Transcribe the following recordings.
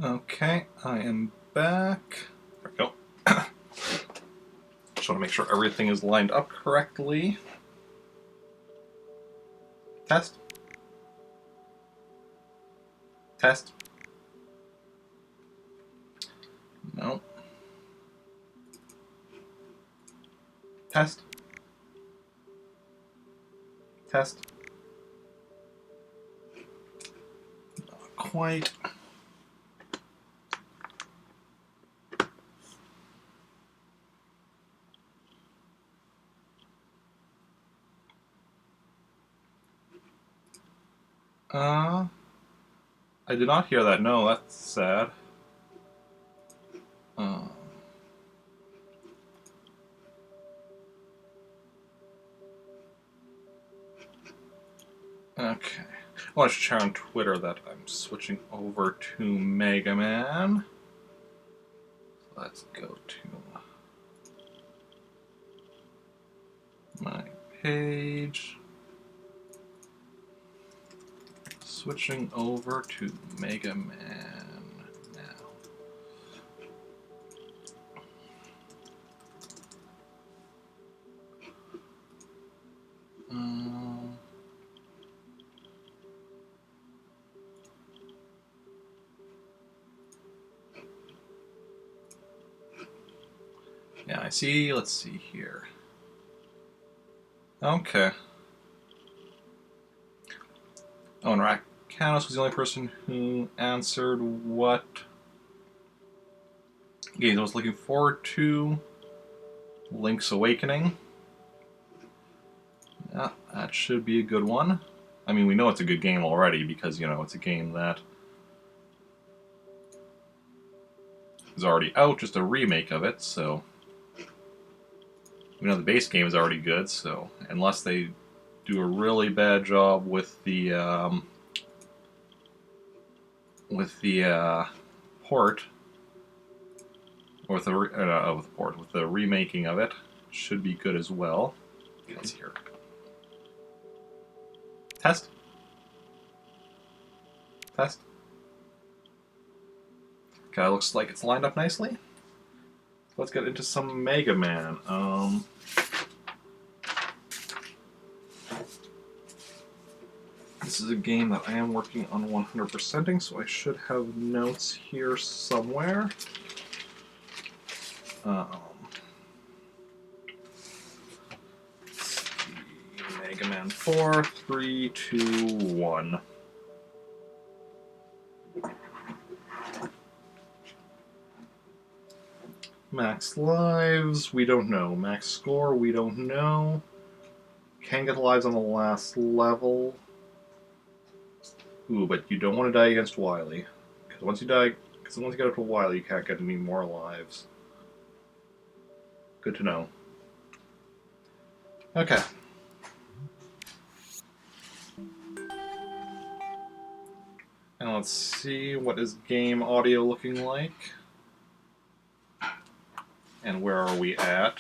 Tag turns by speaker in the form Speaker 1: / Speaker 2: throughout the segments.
Speaker 1: Okay, I am back. There we go. Just want to make sure everything is lined up correctly. Test. Test. No. Test. Test. Not quite. I did not hear that. No, that's sad. Okay. I want to share on Twitter that I'm switching over to Mega Man. Let's go to my page. Switching over to Mega Man now. Yeah, I see. Let's see here. Okay. Oh, and Rakanos was the only person who answered what games I was looking forward to. Link's Awakening. Yeah, that should be a good one. I mean, we know it's a good game already because, you know, it's a game that is already out, just a remake of it, so... We know the base game is already good, so unless they do a really bad job with the port, or with the remaking of it, should be good as well. Let's hear. Test. Test. Okay, looks like it's lined up nicely. Let's get into some Mega Man. This is a game that I am working on 100%ing, so I should have notes here somewhere. Mega Man 4, 3, 2, 1. Max lives, we don't know. Max score, we don't know. Can get lives on the last level. Ooh, but you don't want to die against Wily. Because once you get up to Wily, you can't get any more lives. Good to know. Okay. And let's see, what is game audio looking like? And where are we at?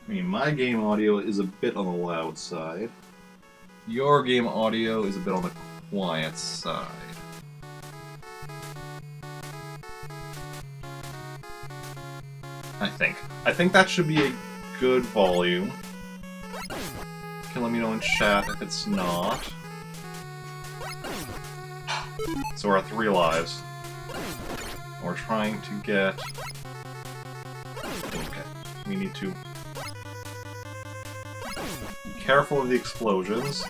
Speaker 1: I mean, my game audio is a bit on the loud side. Your game audio is a bit on the quiet side. I think that should be a good volume. You can let me know in chat if it's not. So we're at 3 lives. We're trying to get... Okay, we need to be careful of the explosions. So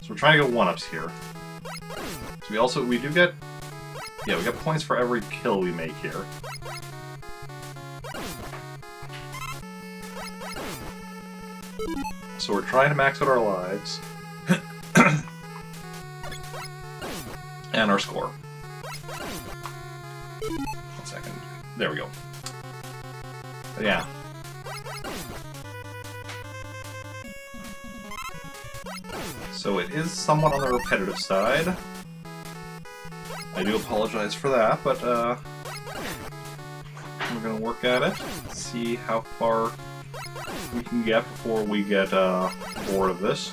Speaker 1: we're trying to get 1-ups here. So we do get... Yeah, we get points for every kill we make here. So we're trying to max out our lives. And our score. 1 second. There we go. But yeah. So it is somewhat on the repetitive side. I do apologize for that, but we're gonna work at it. See how far we can get before we get bored of this.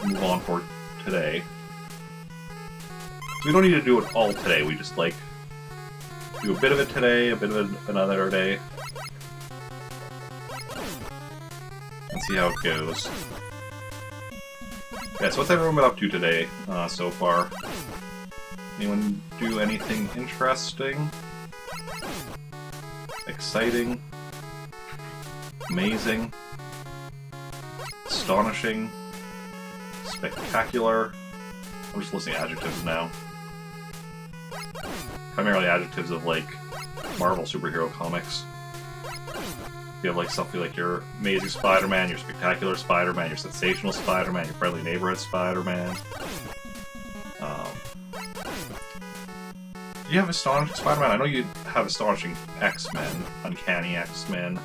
Speaker 1: Move on for today. We don't need to do it all today, we just like do a bit of it today, a bit of it another day. And see how it goes. Yeah, so what's everyone been up to today so far? Anyone do anything interesting? Exciting? Amazing? Astonishing? Spectacular? I'm just listing adjectives now. Primarily adjectives of, like, Marvel superhero comics. You have, like, something like your amazing Spider-Man, your spectacular Spider-Man, your sensational Spider-Man, your friendly neighborhood Spider-Man. Do you have astonishing Spider-Man? I know you have astonishing X-Men, uncanny X-Men.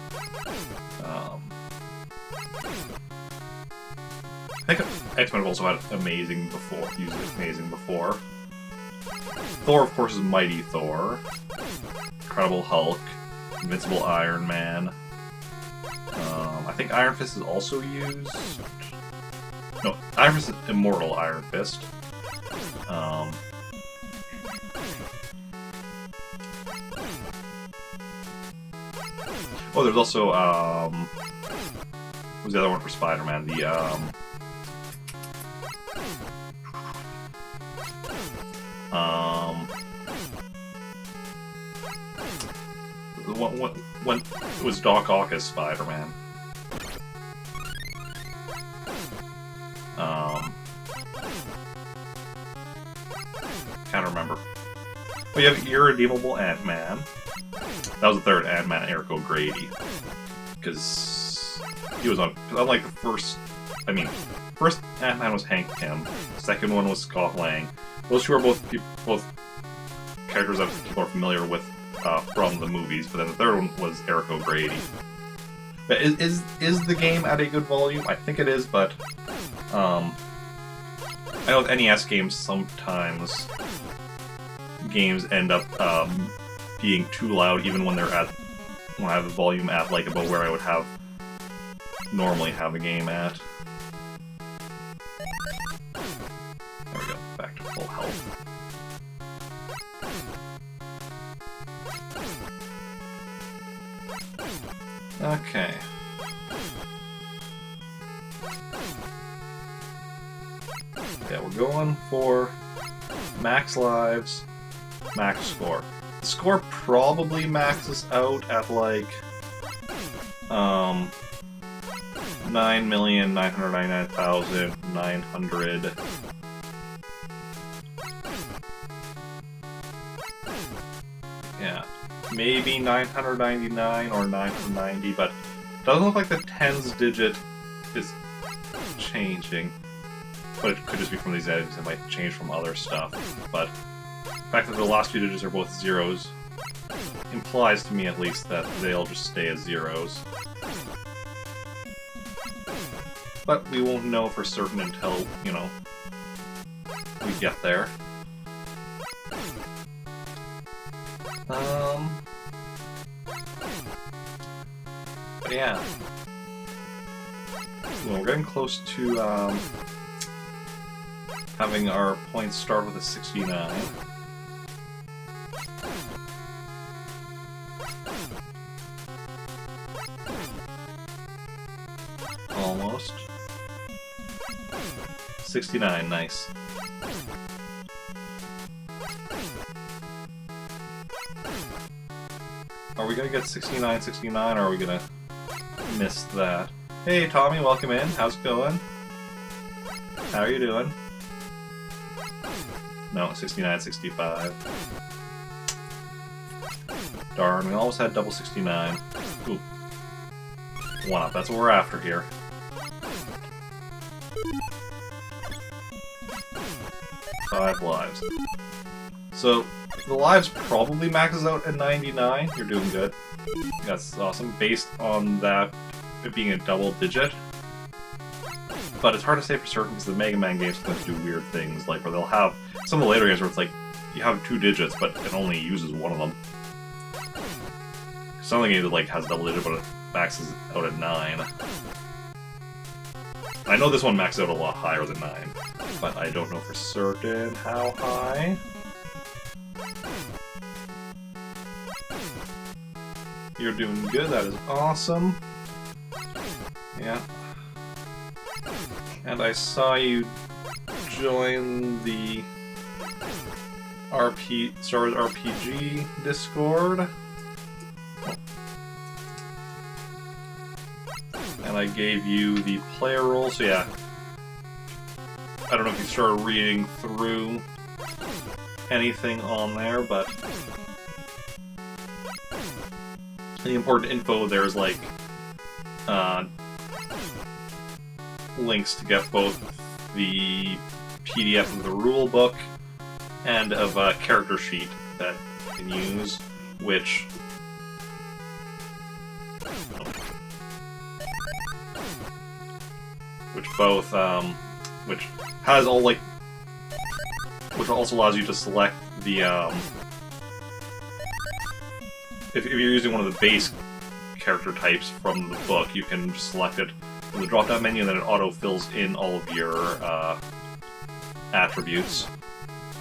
Speaker 1: I think X-Men have also had amazing before, used amazing before. Thor, of course, is Mighty Thor. Incredible Hulk. Invincible Iron Man. I think Iron Fist is also used. No, Iron Fist is Immortal Iron Fist. Oh, there's also, what was the other one for Spider-Man? The, when it was Doc Ock as Spider-Man. Can't remember. Oh, you have Irredeemable Ant-Man. That was the third Ant-Man, Eric O'Grady. Because he was on... Unlike the first... I mean, first Ant-Man was Hank Pym. Second one was Scott Lang. Those two are both characters that people are familiar with from the movies, but then the third one was Eric O'Grady. But is the game at a good volume? I think it is, but... I know with NES games, sometimes games end up being too loud, even when they're when I have the volume at like about where I would normally have a game at. There we go, back to full health. Okay. Yeah, we're going for max lives, max score. The score probably maxes out at like 9,999,900. Yeah, maybe 999 or 990, but it doesn't look like the tens digit is changing. But it could just be from these items, it might change from other stuff. But the fact that the last few digits are both zeros implies to me at least that they'll just stay as zeros. But we won't know for certain until, you know, we get there. But yeah. Well, we're getting close to, having our points start with a 69. Almost. 69, nice. Are we gonna get 69, 69, or are we gonna miss that? Hey Tommy, welcome in. How's it going? How are you doing? No, 69, 65. Darn, we almost had double 69. Ooh. One up, that's what we're after here. Five lives. So, the lives probably maxes out at 99. You're doing good. That's awesome. Based on that, it being a double digit. But it's hard to say for certain because the Mega Man games tend to do weird things, like where they'll have some of the later games where it's like you have 2 digits, but it only uses one of them. Some of the games that like has double digit, but maxes out at 9. I know this one maxes out a lot higher than 9, but I don't know for certain how high. You're doing good, that is awesome. Yeah. And I saw you join the Star Wars RPG Discord. And I gave you the player role, so yeah. I don't know if you started reading through anything on there, but the important info there is like links to get both the PDF of the rulebook and of a character sheet that you can use, which both which has all like which also allows you to select the if you're using one of the base character types from the book, you can just select it from the drop-down menu, and then it auto-fills in all of your attributes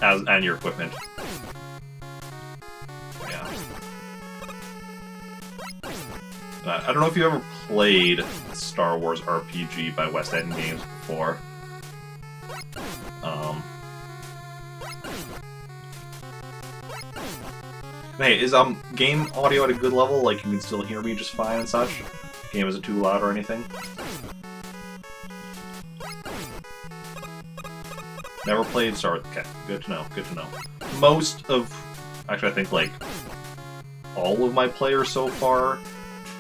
Speaker 1: and your equipment. Yeah. I don't know if you ever played Star Wars RPG by West End Games before. Hey, is game audio at a good level? Like, you can still hear me just fine and such? Game isn't too loud or anything? Never played Star Wars. Okay, good to know, good to know. Most of... Actually, I think, like, all of my players so far,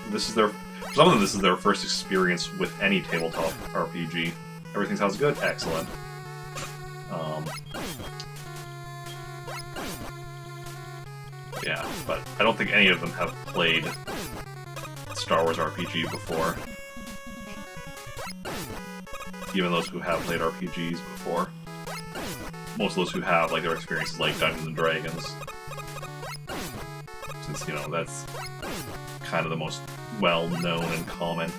Speaker 1: this is their... Some of them, this is their first experience with any tabletop RPG. Everything sounds good? Excellent. Yeah, but I don't think any of them have played Star Wars RPG before. Even those who have played RPGs before. Most of those who have, like, their experiences like Dungeons & Dragons. Since, you know, that's kind of the most well-known and common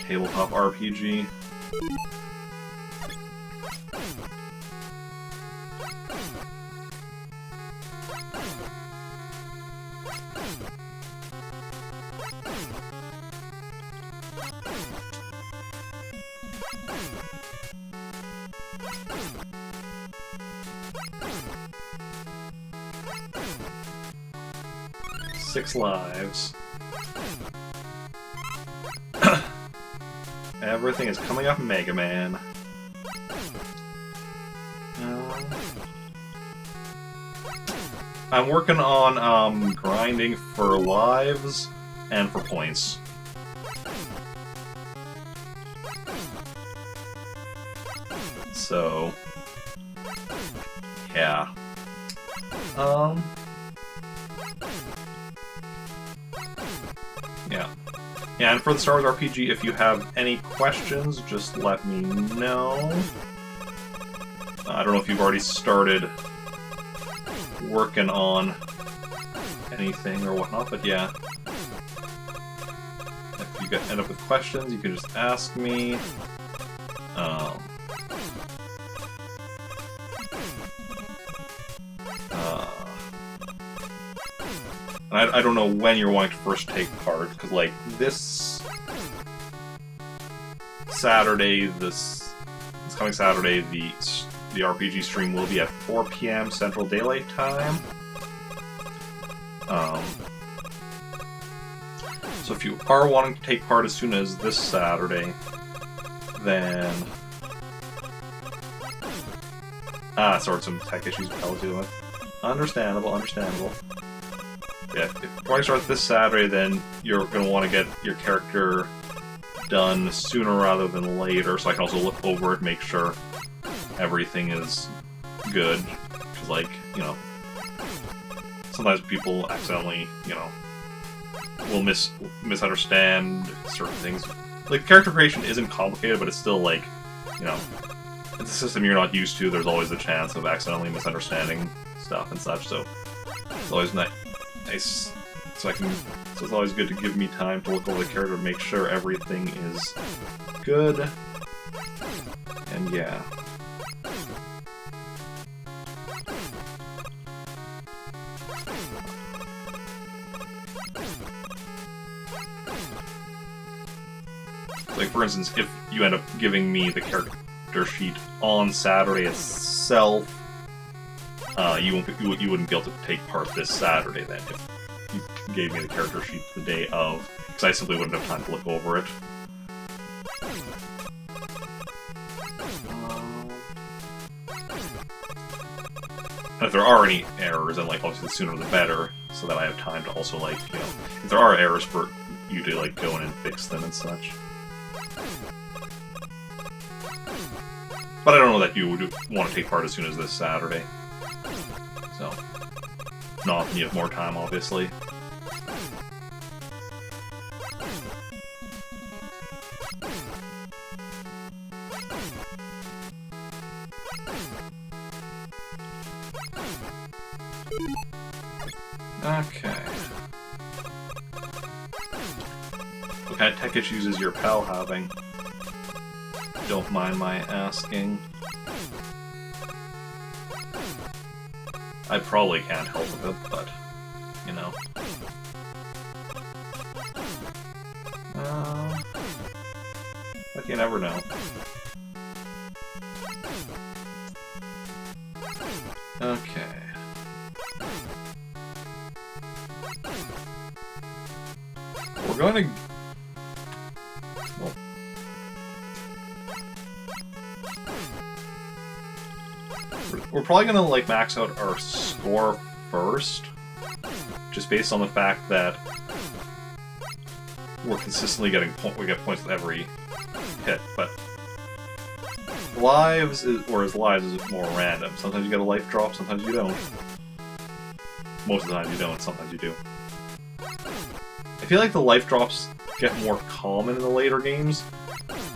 Speaker 1: tabletop RPG. Six lives. Everything is coming up Mega Man. I'm working on grinding for lives and for points. So, yeah. Yeah. Yeah, and for the Star Wars RPG, if you have any questions, just let me know. I don't know if you've already started working on anything or whatnot, but yeah. If you end up with questions, you can just ask me. I don't know when you're wanting to first take part, because, like, this Saturday, this coming Saturday, the RPG stream will be at 4 PM Central Daylight Time. So if you are wanting to take part as soon as this Saturday, then... sorry, some tech issues I was dealing with. Understandable, understandable. Yeah, if you want to start this Saturday, then you're going to want to get your character done sooner rather than later, so I can also look over it, make sure everything is good. Because, like, you know, sometimes people accidentally, you know, will misunderstand certain things. Like, character creation isn't complicated, but it's still, like, you know, it's a system you're not used to. There's always a chance of accidentally misunderstanding stuff and such, so it's always nice so So it's always good to give me time to look over the character to make sure everything is good. And yeah. Like, for instance, if you end up giving me the character sheet on Saturday itself, you wouldn't be able to take part this Saturday then, if you gave me the character sheet the day of, because I simply wouldn't have time to look over it. And if there are any errors, then, like, obviously the sooner the better, so that I have time to also, like, you know, if there are errors for you to, like, go in and fix them and such. But I don't know that you would want to take part as soon as this Saturday. So, not if you have more time, obviously. Okay. What kind of tech issues is your pal having? Don't mind my asking. I probably can't help with it, but, you know. But you never know. Okay. We're going to... Well, we're probably going to, like, max out our score first, just based on the fact that we're consistently getting we get points with every hit, but lives is more random. Sometimes you get a life drop, sometimes you don't. Most of the time you don't, sometimes you do. I feel like the life drops get more common in the later games,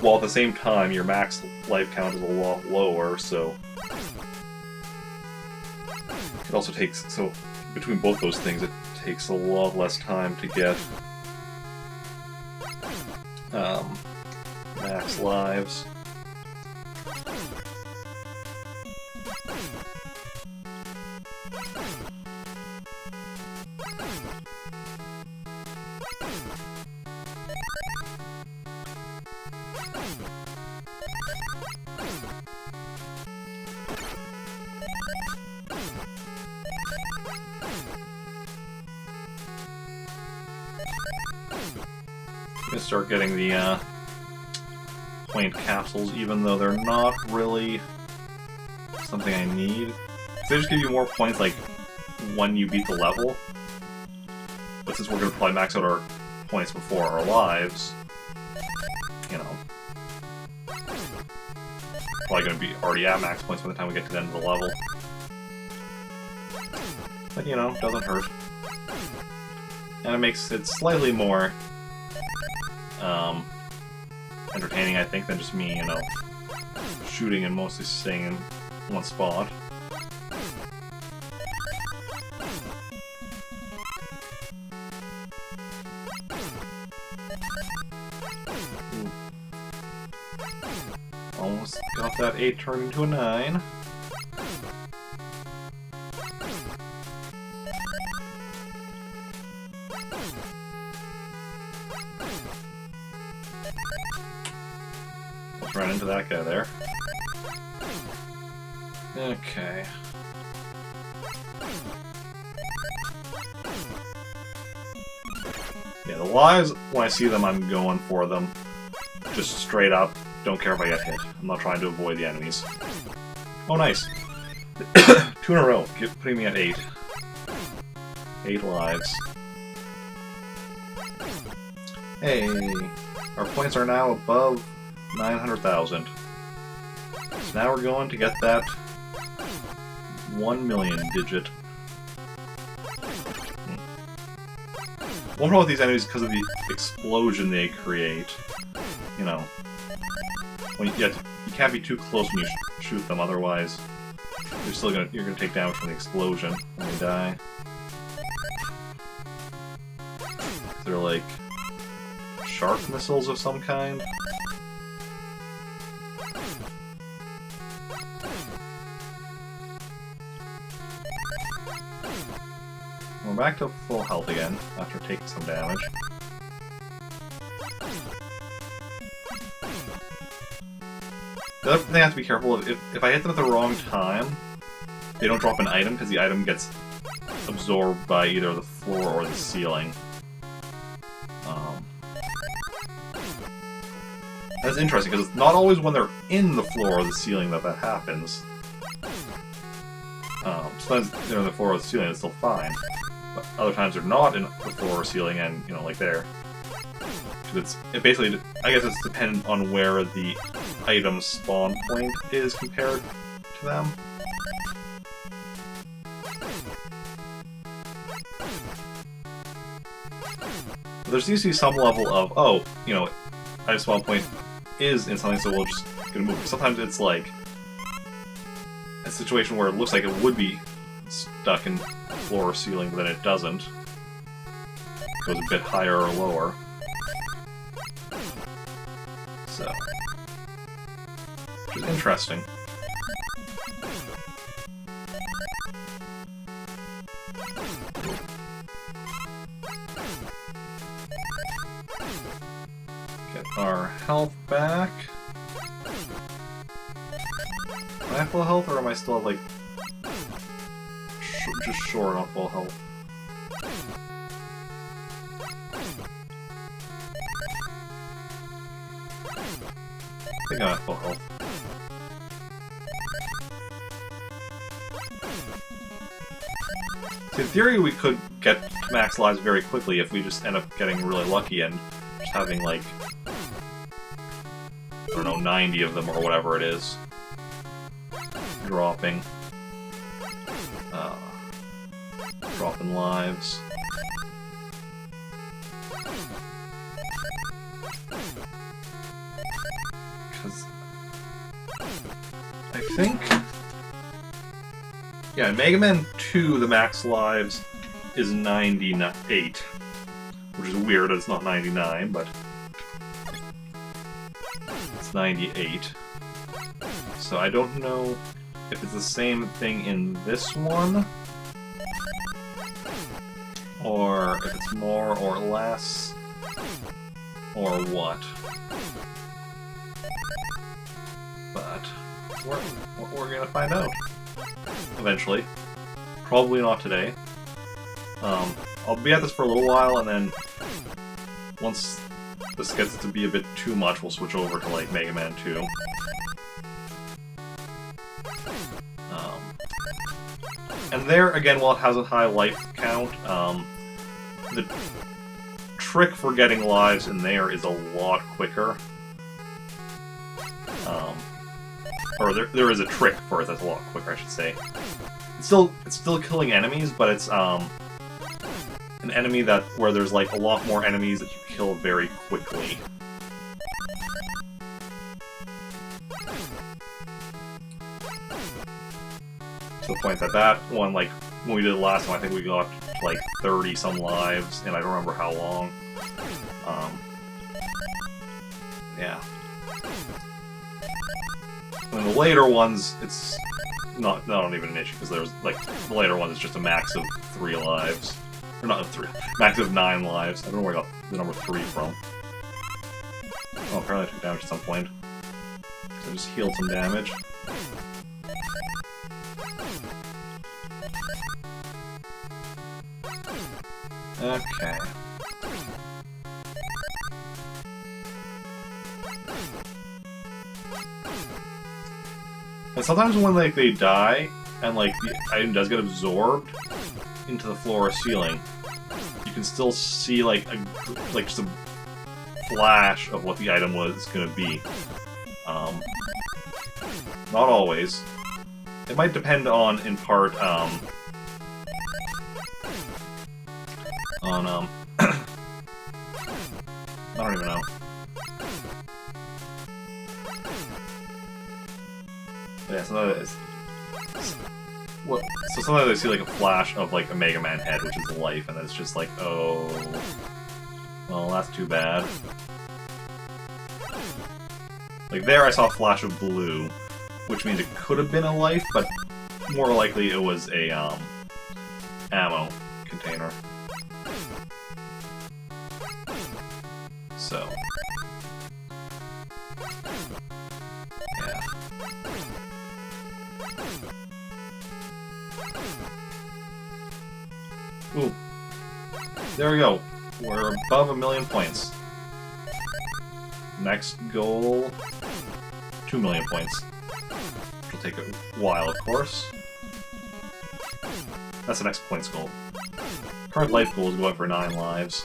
Speaker 1: while at the same time your max life count is a lot lower, so it also takes, so between both those things it takes a lot less time to get max lives. I'm gonna start getting the point capsules, even though they're not really something I need. They just give you more points, like, when you beat the level. But since we're gonna probably max out our points before our lives, you know, probably gonna be already at max points by the time we get to the end of the level. But, you know, doesn't hurt. And it makes it slightly more entertaining, I think, than just me, you know, shooting and mostly staying in one spot. Ooh. Almost got that 8 turned into a 9. Let's run into that guy there. Okay. Yeah, the lives, when I see them, I'm going for them. Just straight up. Don't care if I get hit. I'm not trying to avoid the enemies. Oh, nice. 2 in a row, putting me at 8. 8 lives. Hey, our points are now above 900,000. So now we're going to get that 1 million digit. One problem with these enemies, because of the explosion they create, you know, when you can't be too close when you shoot them, otherwise you're gonna take damage from the explosion when you die. They're like shark missiles of some kind. We're back to full health again after taking some damage. The other thing I have to be careful of, if I hit them at the wrong time, they don't drop an item because the item gets absorbed by either the floor or the ceiling. That's interesting because it's not always when they're in the floor or the ceiling that happens. Sometimes they're in the floor or the ceiling, it's still fine. But other times they're not in the floor or ceiling and, you know, like there. It basically, I guess it's dependent on where the item spawn point is compared to them. But there seems to be some level of, oh, you know, item spawn point is in something, so we'll just gonna move. Sometimes it's like a situation where it looks like it would be stuck in floor or ceiling, but then it doesn't. It goes a bit higher or lower. So, which is interesting. Get our health back. Am I at full health, or am I still like just short on full health? I think I'm at full health. So in theory, we could get to max lives very quickly if we just end up getting really lucky and just having, like, I don't know, 90 of them or whatever it is dropping. Dropping lives. Because I think, yeah, in Mega Man 2, the max lives is 98, which is weird. It's not 99, but it's 98. So I don't know if it's the same thing in this one, or if it's more or less, or what. But we're gonna find out eventually. Probably not today. I'll be at this for a little while, and then once this gets to be a bit too much, we'll switch over to like Mega Man 2. And there, again, while it has a high life count, the trick for getting lives in there is a lot quicker. Or there is a trick for it that's a lot quicker, I should say. It's still killing enemies, but it's an enemy where there's like a lot more enemies that you kill very quickly. To the point that one, like, when we did it last time, I think we got like 30-some lives, and I don't remember how long. Yeah. And the later ones, it's not even an issue, because there's, like, the later ones is just a max of 3 lives. Or not 3, max of 9 lives. I don't know where I got the number 3 from. Oh, apparently I took damage at some point. So I just healed some damage. Okay. And sometimes when like they die and like the item does get absorbed into the floor or ceiling, you can still see like just a flash of what the item was gonna be. Not always. It might depend on, in part, on I don't even know. But yeah, sometimes sometimes I see like a flash of like a Mega Man head, which is life, and it's just like, oh, That's too bad. Like there I saw a flash of blue, which means it could have been a life, but more likely it was a ammo container. So yeah. Ooh. There we go. We're above 1,000,000 points. Next goal, 2,000,000 points. Which will take a while, of course. That's the next points goal. Current life goal is going for 9 lives.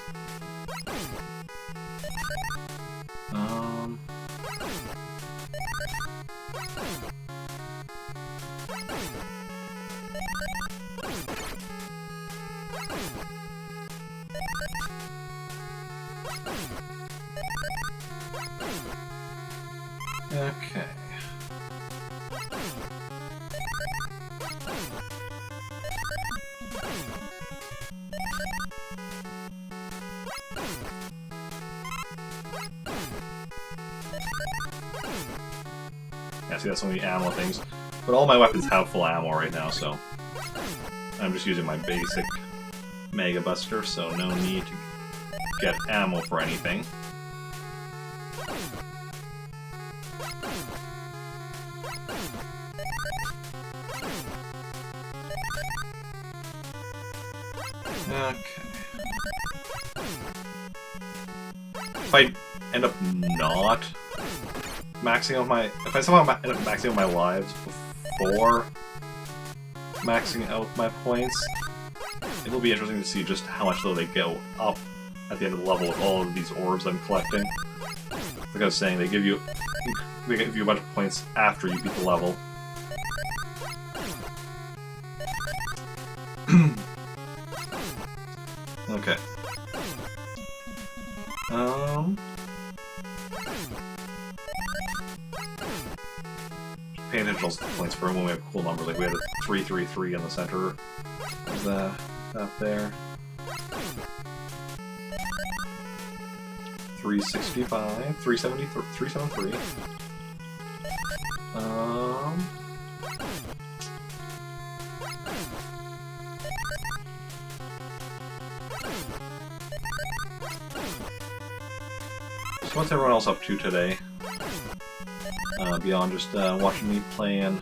Speaker 1: Okay. Yeah, see, that's one of the ammo things. But all my weapons have full ammo right now, so I'm just using my basic Mega Buster, so no need to get ammo for anything. Okay. If I end up not maxing out my... If I somehow end up maxing out my lives before maxing out my points, it'll be interesting to see just how much though they go up at the end of the level with all of these orbs I'm collecting. Like I was saying, they give you a bunch of points after you beat the level. Okay. Paying attention to the points for when we have cool numbers. Like we had a 333 in the center of that there. 365, 373, 373. So what's everyone else up to today? Beyond just watching me playing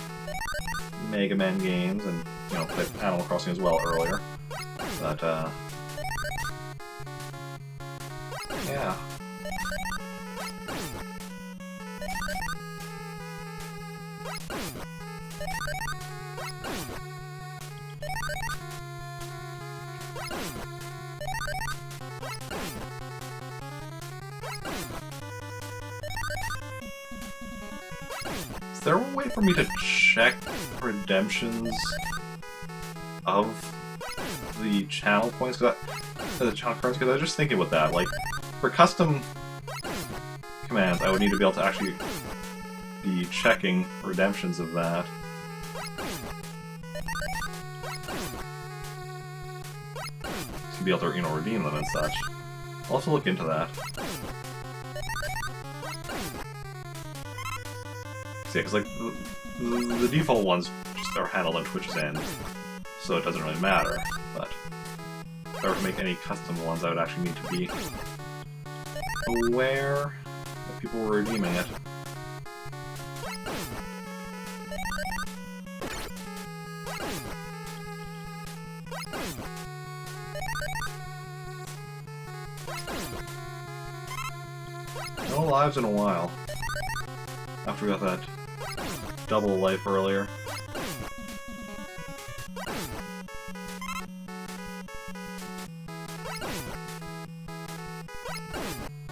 Speaker 1: Mega Man games and, you know, played Animal Crossing as well earlier. But, yeah. Is there a way for me to check redemptions of the channel points? The channel cards? Because I was just thinking about that. Like, for custom commands, I would need to be able to actually be checking redemptions of that. To be able to, you know, redeem them and such. I'll also look into that. Yeah, because like the default ones just are handled on Twitch's end, so it doesn't really matter. But if I were to make any custom ones, I would actually need to be aware that people were redeeming it. No lives in a while. After we got that double life earlier.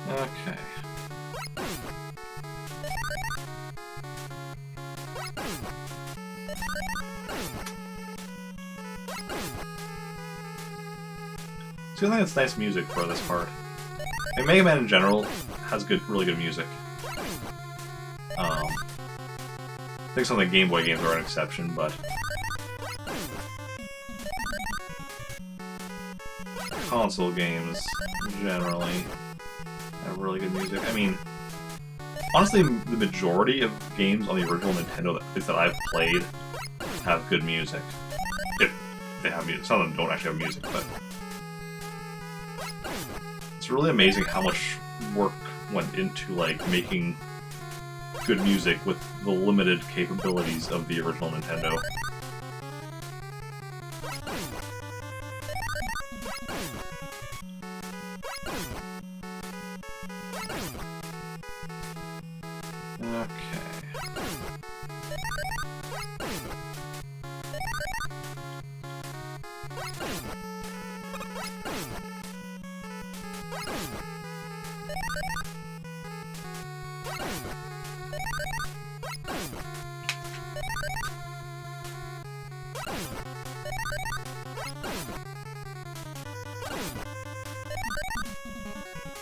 Speaker 1: Okay. See, I think it's nice music for this part. And Mega Man in general has really good music. I think some of the Game Boy games are an exception, but console games generally have really good music. I mean, honestly, the majority of games on the original Nintendo, at least that I've played, have good music. If they have music. Some of them don't actually have music, but it's really amazing how much work went into like making good music with the limited capabilities of the original Nintendo.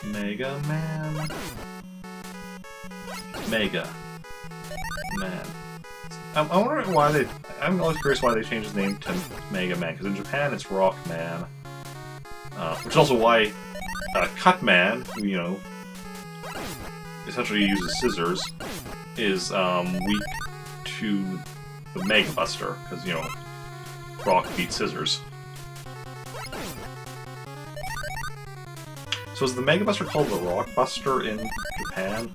Speaker 1: Mega Man. Mega Man. I wonder why they. I'm always curious why they changed his name to Mega Man, because in Japan it's Rock Man. Which is also why Cut Man, who, you know, essentially uses scissors, is weak to the Mega Buster, because, you know, Rock beats scissors. So is the Mega Buster called the Rock Buster in Japan?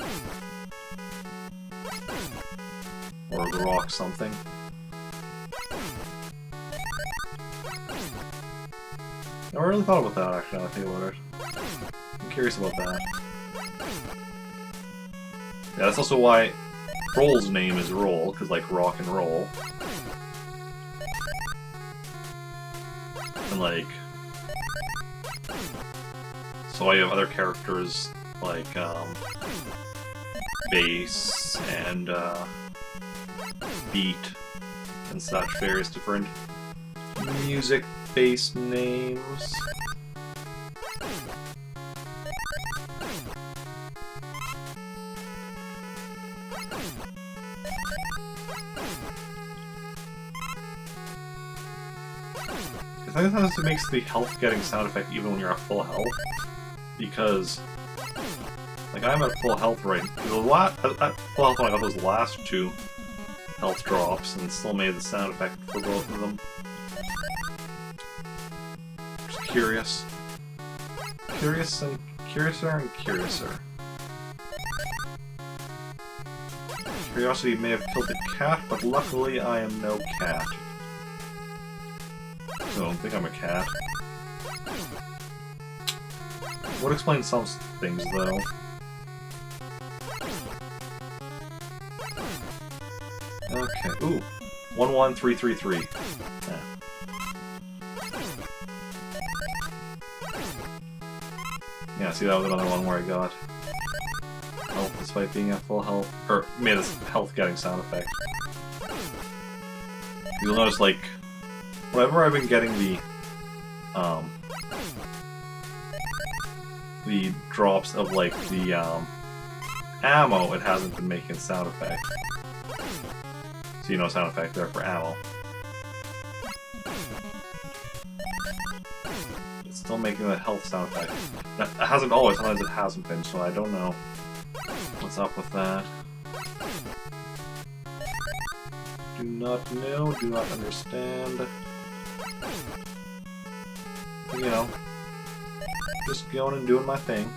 Speaker 1: Or the Rock something? I never really thought about that, actually, now that I think about it. I'm curious about that. Yeah, that's also why Roll's name is Roll, because, like, rock and roll. And, like... So you have other characters, like, Bass and, Beat and such, various different music-based names. I think that makes the health getting sound effect even when you're at full health, because, like, I'm at full health right now. At full health when I got those last two health drops, and still made the sound effect for both of them. Just curious. Curious and curiouser and curiouser. Curiosity may have killed the cat, but luckily I am no cat. So I don't think I'm a cat. Would explain some things, though. Okay, ooh. 11333. Yeah. Yeah, see, that was another one where I got health despite being at full health. Or, made this health getting sound effect. You'll notice, like, whenever I've been getting the drops of, like, the, ammo, it hasn't been making sound effect. So, you know, sound effect there for ammo. It's still making that health sound effect. That hasn't always, sometimes it hasn't been, so I don't know what's up with that. Do not know, do not understand. You know, just going and doing my thing.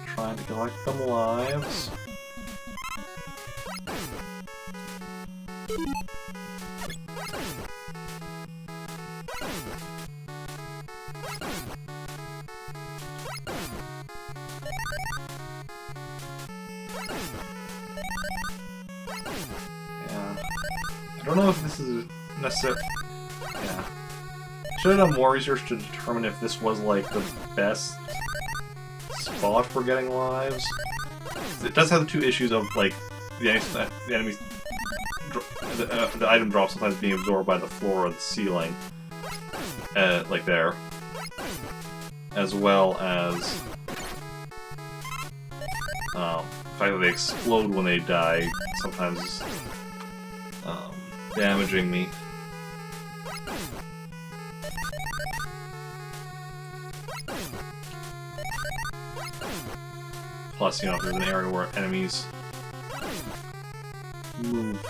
Speaker 1: Trying to collect them lives. I don't know if this is necessary. Yeah. Should have done more research to determine if this was, like, the best spot for getting lives. It does have the two issues of, like, the item drop sometimes being absorbed by the floor or the ceiling. Like there. As well as the fact that they explode when they die sometimes damaging me. Plus, you know, if there's an area where enemies move,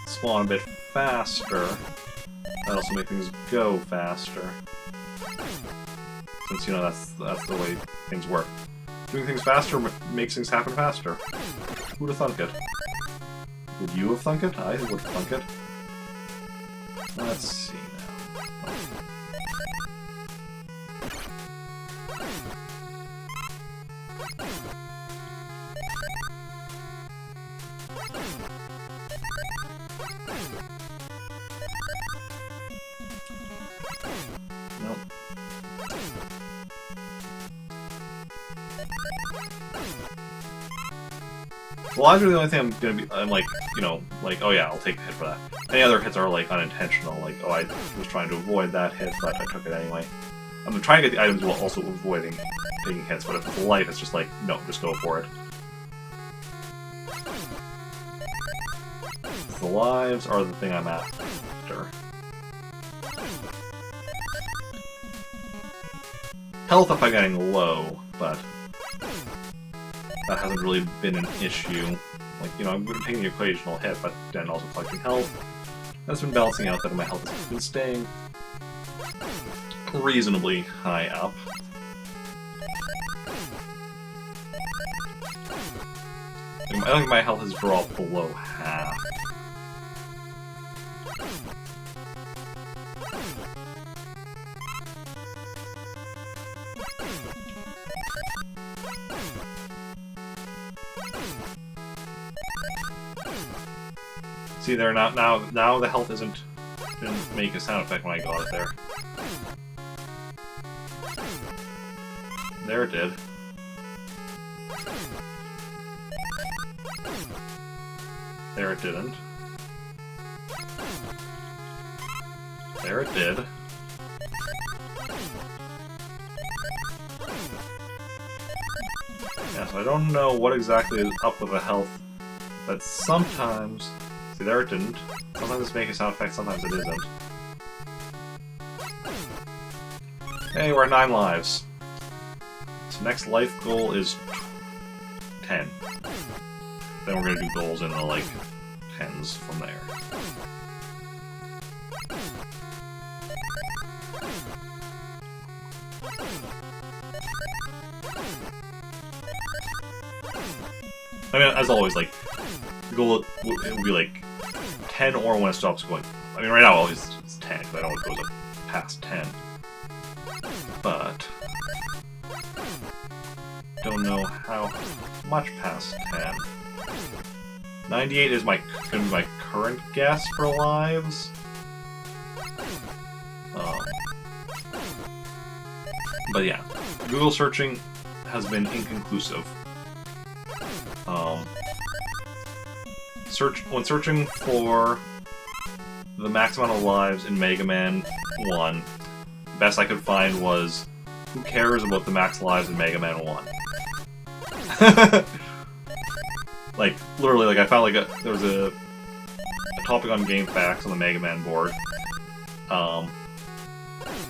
Speaker 1: spawn a bit faster, that also makes things go faster. Since, you know, that's the way things work. Doing things faster makes things happen faster. Who'd have thunk it? Would you have thunk it? I would have thunk it. Let's see now. Nope. Lives are the only thing I'm gonna be. I'm like, you know, like, oh yeah, I'll take the hit for that. Any other hits are like unintentional, like, oh, I was trying to avoid that hit, but I took it anyway. I'm trying to get the items while also avoiding taking hits, but if it's life, it's just like, no, just go for it. The lives are the thing I'm after. Health if I'm getting low, but that hasn't really been an issue. Like, you know, I'm taking the occasional hit, but then also collecting health. That's been balancing out that my health has been staying reasonably high up. I don't think my health has dropped below half. See there, now the health didn't make a sound effect when I got it there. There it did. There it didn't. There it did. Yeah, so I don't know what exactly is up with the health, but sometimes... See, there it didn't. Sometimes it's making a sound effect, sometimes it isn't. Hey, we're at 9 lives. So next life goal is 10. Then we're gonna do goals in the, like, 10s from there. I mean, as always, like, the goal it will be like 10 or when it stops going. I mean, right now it's 10 because I don't want it goes up past 10. But don't know how much past 10. 98 is gonna be my current guess for lives. But yeah, Google searching has been inconclusive. When searching for the max amount of lives in Mega Man 1, the best I could find was, who cares about the max lives in Mega Man 1? Like, literally, like, I found, like, there was a topic on GameFAQs on the Mega Man board.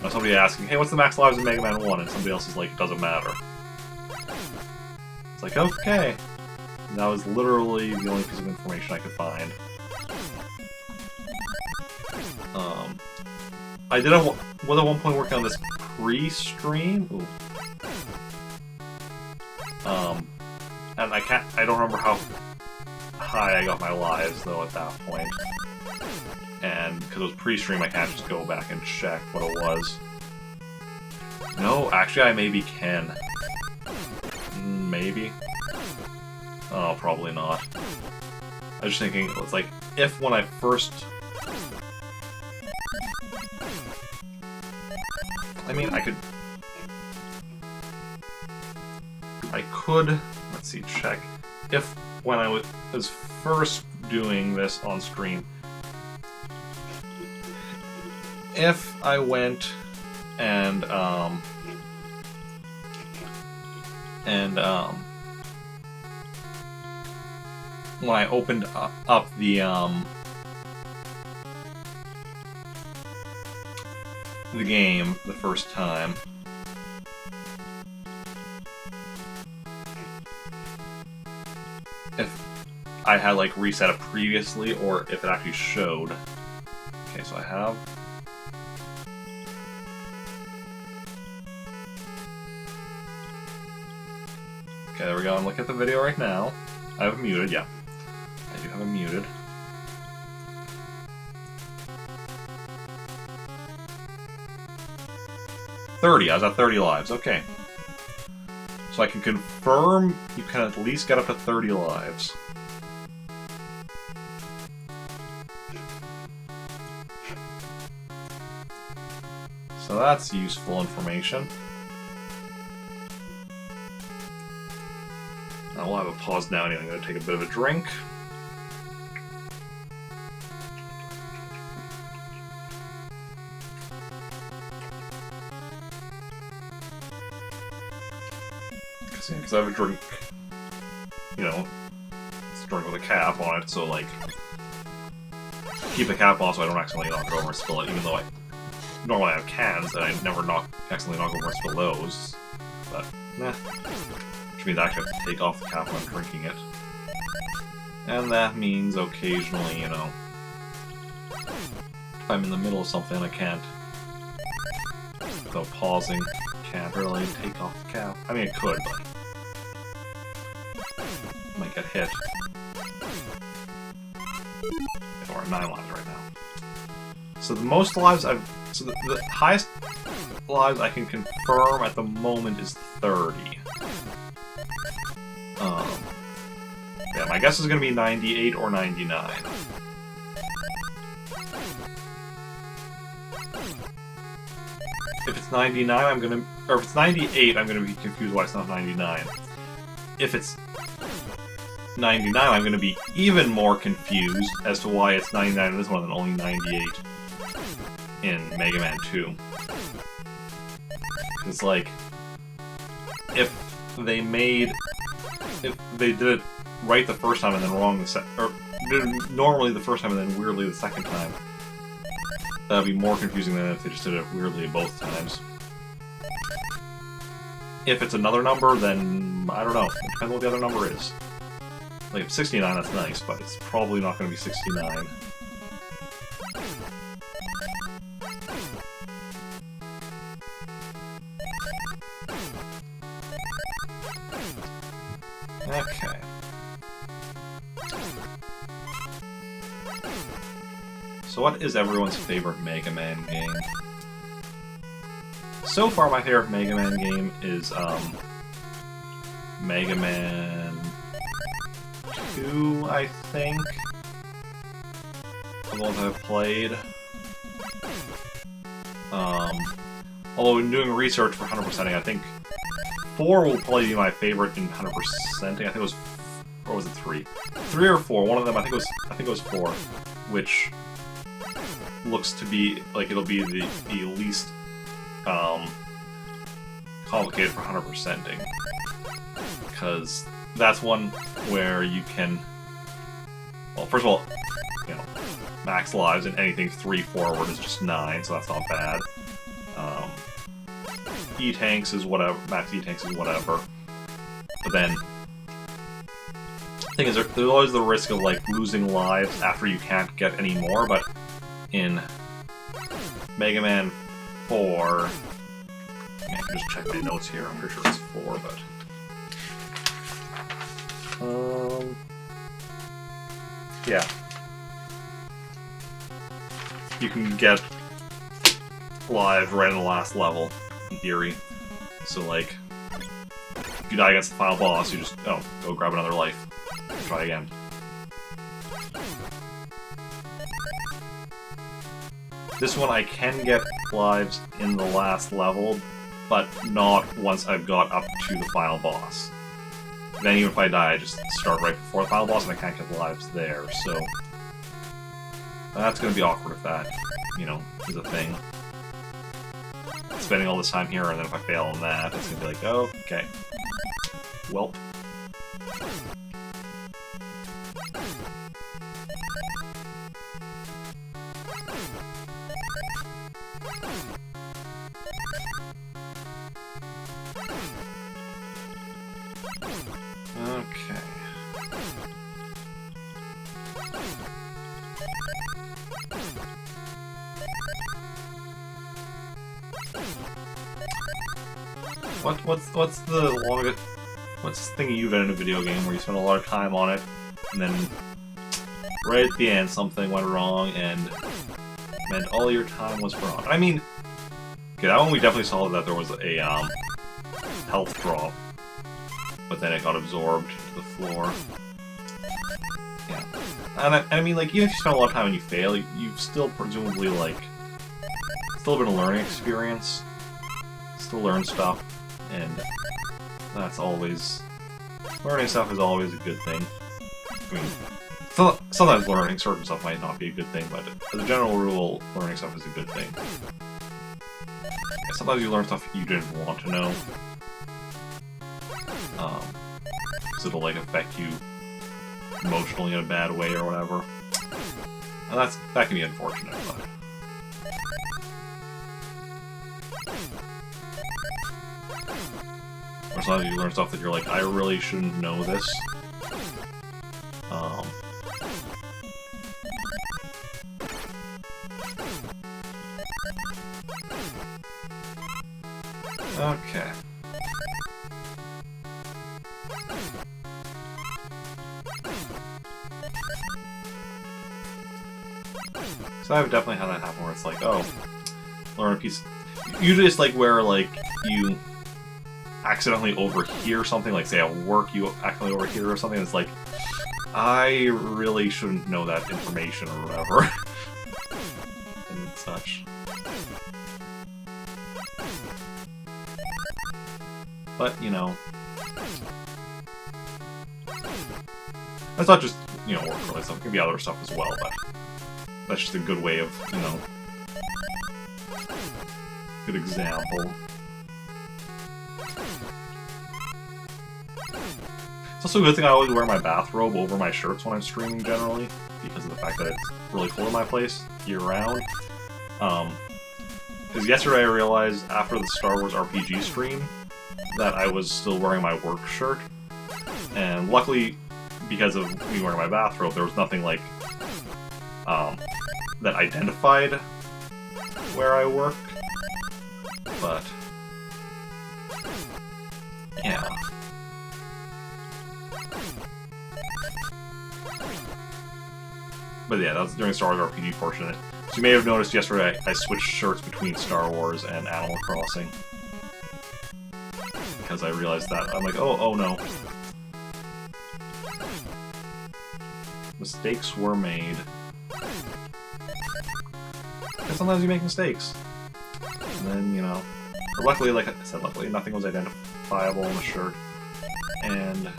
Speaker 1: Somebody asking, hey, what's the max lives in Mega Man 1? And somebody else is like, it doesn't matter. It's like, okay. And that was literally the only piece of information I could find. I was at one point working on this pre-stream. And I don't remember how high I got my lives though at that point. And because it was pre-stream, I can't just go back and check what it was. No, actually, I maybe can. Maybe. Oh, probably not. I was just thinking, it's like, if when I first... I mean, I could, let's see, check. If when I was first doing this on stream, if I went and when I opened up the the game the first time. If I had like reset it previously, or if it actually showed. Okay, so I have. Okay, there we go. I'm looking at the video right now. I have it muted, yeah. I do have it muted. I was at 30 lives, okay. So I can confirm you can at least get up to 30 lives. So that's useful information. Now we'll have a pause now anyway. I'm going to take a bit of a drink. Because I have a drink, you know, it's a drink with a cap on it, so like, keep the cap on so I don't accidentally knock it over and spill it, even though I normally have cans and I never accidentally knock over and spill those. But, nah. Which means I actually have to take off the cap when I'm drinking it. And that means occasionally, you know, if I'm in the middle of something I can't, without pausing, can't really take off the cap. I mean, it could, but might get hit. Or 9 lives right now. So the most lives so the highest lives I can confirm at the moment is 30. Yeah, my guess is going to be 98 or 99. If it's 99, or if it's 98, I'm gonna be confused why it's not 99. If it's 99, I'm gonna be even more confused as to why it's 99 in this one and only 98 in Mega Man 2. It's like, if they did it right the first time and then wrong the second, or did it normally the first time and then weirdly the second time, that'd be more confusing than if they just did it weirdly both times. If it's another number, then I don't know. It depends on what the other number is. Like, if it's 69, that's nice, but it's probably not going to be 69. Okay. So what is everyone's favorite Mega Man game? So far, my favorite Mega Man game is, Mega Man 2, I think. The ones I've played. Although in doing research for 100%ing, I think 4 will probably be my favorite in 100%ing. I think it was, or was it 3? 3 or 4, one of them, I think it was 4, which looks to be like it'll be the least complicated for 100%ing, because that's one where you can, well, first of all, you know, max lives and anything 3 forward is just 9, so that's not bad. E-tanks is whatever, max E-tanks is whatever, but then the thing is, there's always the risk of like losing lives after you can't get any more, but in Mega Man 4, I can just check my notes here, I'm pretty sure it's 4, but... yeah. You can get live right in the last level, in theory. So, like, if you die against the final boss, you just, go grab another life. Try again. This one I can get lives in the last level, but not once I've got up to the final boss. Then even if I die, I just start right before the final boss and I can't get lives there, so... that's gonna be awkward if that, you know, is a thing. Spending all this time here, and then if I fail on that, it's gonna be like, oh, okay. Welp. What's the longest... What's the thing you've done in a video game where you spend a lot of time on it, and then right at the end something went wrong and meant all your time was for naught? I mean, okay, that one we definitely saw that there was a health drop, but then it got absorbed to the floor. Yeah, and I mean, like, even if you spend a lot of time and you fail, you've still presumably, like, still been a learning experience, still learn stuff, and that's always... Learning stuff is always a good thing. I mean, sometimes learning certain stuff might not be a good thing, but as a general rule, learning stuff is a good thing. Yeah, sometimes you learn stuff you didn't want to know. Because it'll, like, affect you emotionally in a bad way or whatever. And that can be unfortunate, but... Or sometimes you learn stuff that you're like, I really shouldn't know this. Okay. So I've definitely had that happen where it's like, oh, learn a piece. Usually it's like where, like, you accidentally overhear something, like say at work you accidentally overhear or something, it's like, I really shouldn't know that information or whatever. And such. But, you know, that's not just, you know, work-related stuff, it can be other stuff as well, but that's just a good way of, you know, good example. It's also a good thing I always wear my bathrobe over my shirts when I'm streaming, generally, because of the fact that it's really cold in my place year-round. Because yesterday I realized, after the Star Wars RPG stream, that I was still wearing my work shirt. And luckily, because of me wearing my bathrobe, there was nothing, like, that identified where I work. But, yeah. But yeah, that was during Star Wars RPG portion. So you may have noticed yesterday I switched shirts between Star Wars and Animal Crossing. Because I realized that. I'm like, oh no. Mistakes were made. And sometimes you make mistakes. And then, you know... But luckily, like I said, luckily nothing was identifiable on the shirt. And...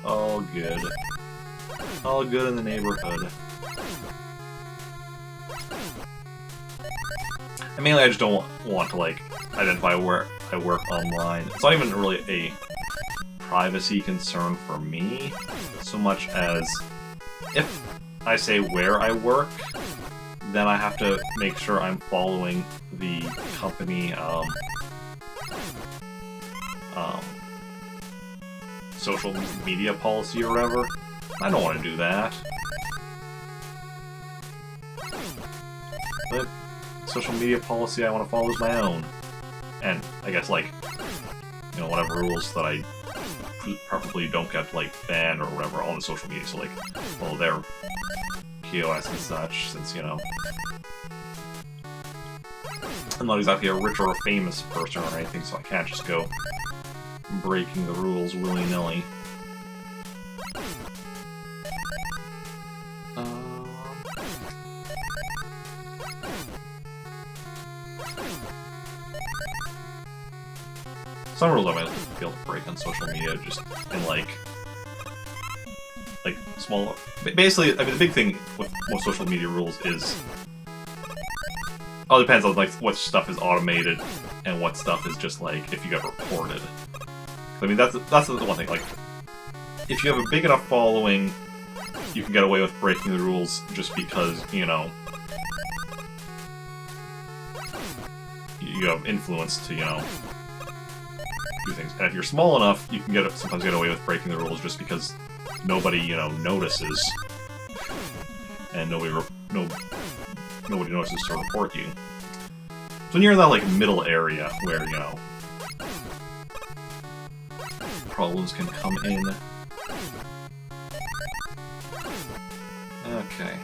Speaker 1: all good. All good in the neighborhood. And mainly I just don't want to, like, identify where I work online. It's not even really a privacy concern for me, so much as if I say where I work, then I have to make sure I'm following the company, social media policy or whatever. I don't want to do that. But social media policy I want to follow is my own. And I guess, like, you know, whatever rules that I preferably don't get, like, banned or whatever on the social media. So, like, well, their POS and such, since, you know, I'm not exactly a rich or a famous person or anything, so I can't just go breaking the rules willy-nilly. Some rules I might be able to break on social media, just in, like small... Basically, I mean, the big thing with most social media rules is... All depends on, like, what stuff is automated and what stuff is just, like, if you get reported. I mean, that's the one thing, like, if you have a big enough following, you can get away with breaking the rules just because, you know, you have influence to, you know, do things. And if you're small enough, you can sometimes get away with breaking the rules just because nobody, you know, notices. And nobody notices to report you. So when you're in that, like, middle area where, you know, problems can come in. Okay.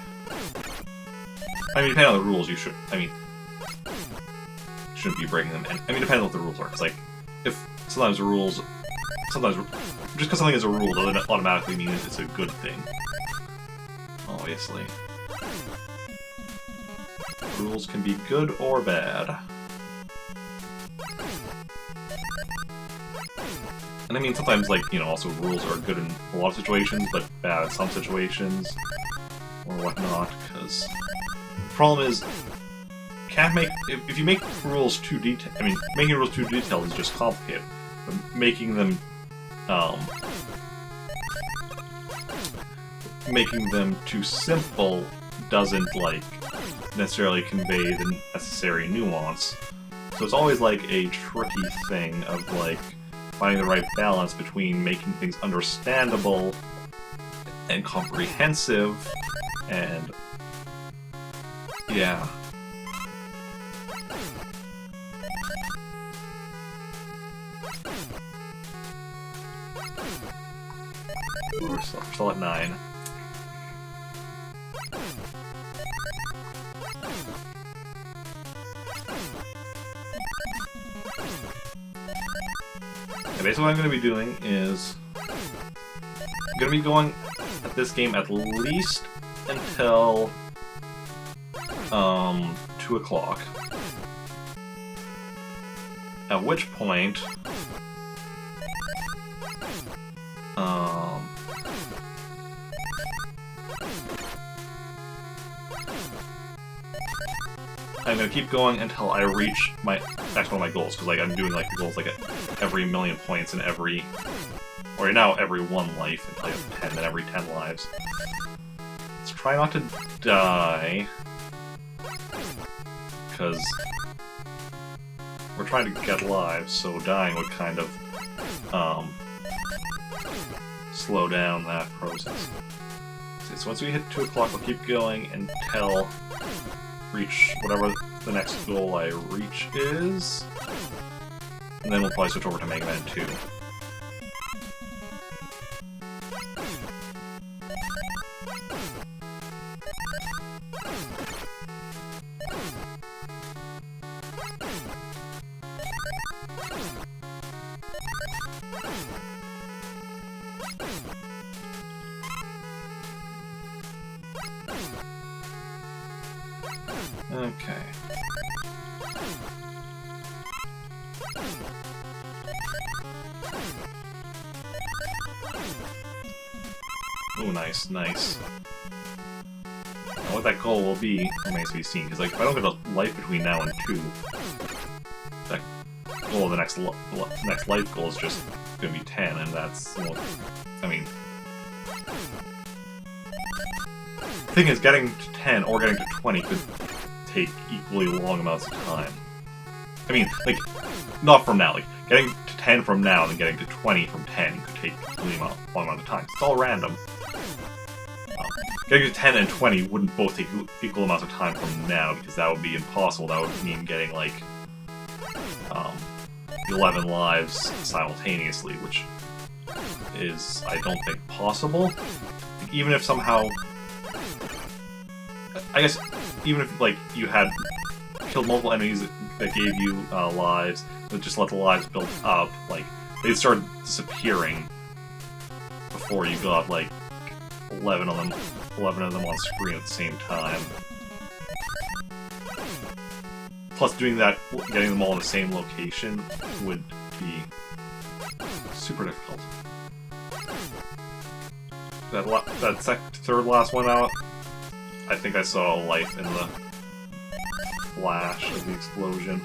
Speaker 1: I mean, depending on the rules, you should... I mean... shouldn't be breaking them. And, I mean, depending on what the rules are. Because, like, if sometimes the rules... Sometimes... Just because something is a rule doesn't automatically mean it's a good thing. Obviously. Rules can be good or bad. And I mean, sometimes, like, you know, also rules are good in a lot of situations, but bad in some situations, or whatnot, because the problem is, can't make... If you make rules too detailed... I mean, making rules too detailed is just complicated, but making them, making them too simple doesn't, like, necessarily convey the necessary nuance. So it's always, like, a tricky thing of, like, finding the right balance between making things understandable and comprehensive, and... yeah. We're still at 9. And basically what I'm going to be doing is... I'm going to be going at this game at least until... 2 o'clock. At which point... I'm gonna keep going until I reach my next one of my goals, because like I'm doing like the goals like at every million points and every, or now every 1 life until I have 10, then every 10 lives. Let's try not to die, because we're trying to get lives, so dying would kind of slow down that process. So once we hit 2 o'clock, we'll keep going until reach whatever the next goal I reach is, and then we'll probably switch over to Mega Man 2. Okay. Oh, nice, nice. Now what that goal will be remains to be seen, because like, if I don't get a life between now and 2, that goal of the next life goal is just going to be 10, and that's, well, I mean... The thing is, getting to 10 or getting to 20 could take equally long amounts of time. I mean, like, not from now. Like, getting to 10 from now and then getting to 20 from 10 could take a really long amount of time. It's all random. Getting to 10 and 20 wouldn't both take equal amounts of time from now, because that would be impossible. That would mean getting, like, 11 lives simultaneously, which is, I don't think, possible. Like, even if somehow... I guess, even if, like, you had killed multiple enemies that gave you lives, but just let the lives build up, like, they'd start disappearing before you got, like, 11 of them on screen at the same time. Plus, doing that, getting them all in the same location, would be super difficult. That third last one out, I think I saw a life in the flash of the explosion.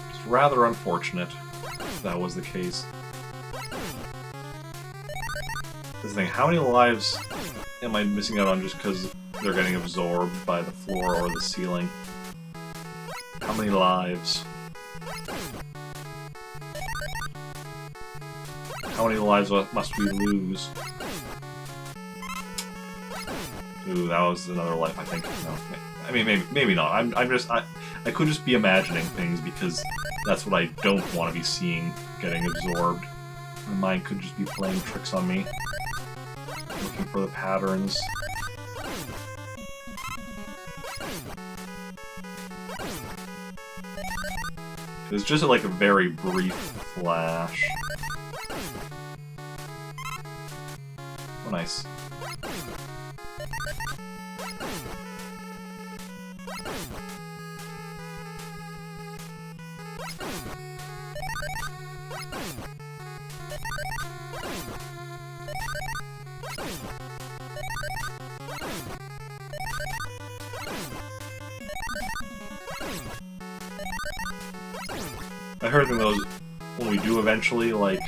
Speaker 1: It's rather unfortunate if that was the case. This is the thing, how many lives am I missing out on just because they're getting absorbed by the floor or the ceiling? How many lives? How many lives must we lose? Ooh, that was another life, I think. No, I mean, maybe not. I could just be imagining things because that's what I don't want to be seeing getting absorbed. My mind could just be playing tricks on me, looking for the patterns. It's just like a very brief flash. Oh, nice. I heard that those, when we do eventually, like,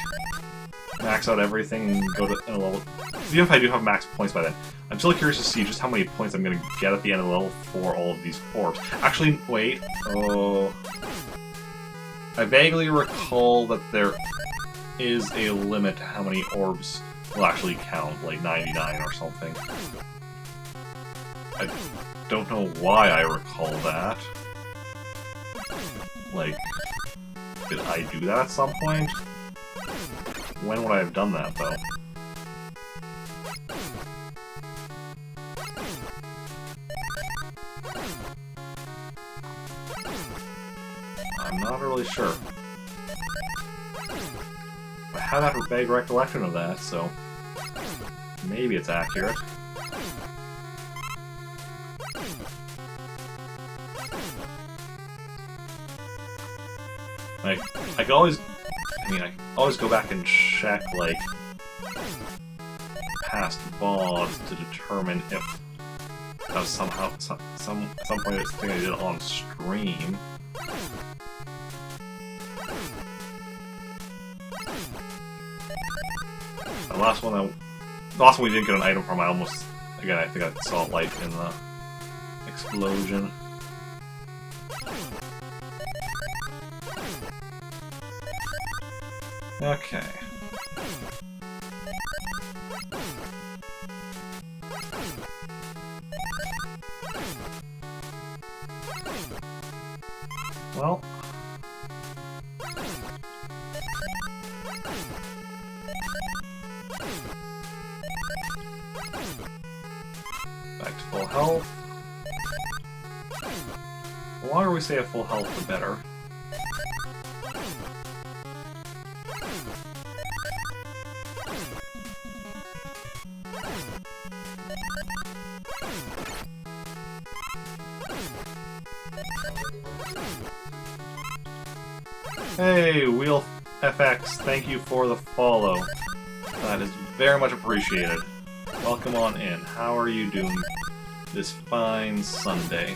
Speaker 1: max out everything and go to a level... Even if I do have max points by then, I'm still curious to see just how many points I'm going to get at the end of the level for all of these orbs. Actually, wait. Oh... I vaguely recall that there is a limit to how many orbs will actually count, like 99 or something. I don't know why I recall that. Like... Did I do that at some point? When would I have done that, though? I'm not really sure. I have that vague recollection of that, so maybe it's accurate. I could always, I mean, I can always go back and check, like, past VODs to determine if that was somehow, at some point it's thing I did on stream. The last one we didn't get an item from, I almost, again, I think I saw light in the explosion. Okay. Well. Back to full health. The longer we stay at full health, the better. Hey, Wheel FX, thank you for the follow. That is very much appreciated. Welcome on in. How are you doing this fine Sunday?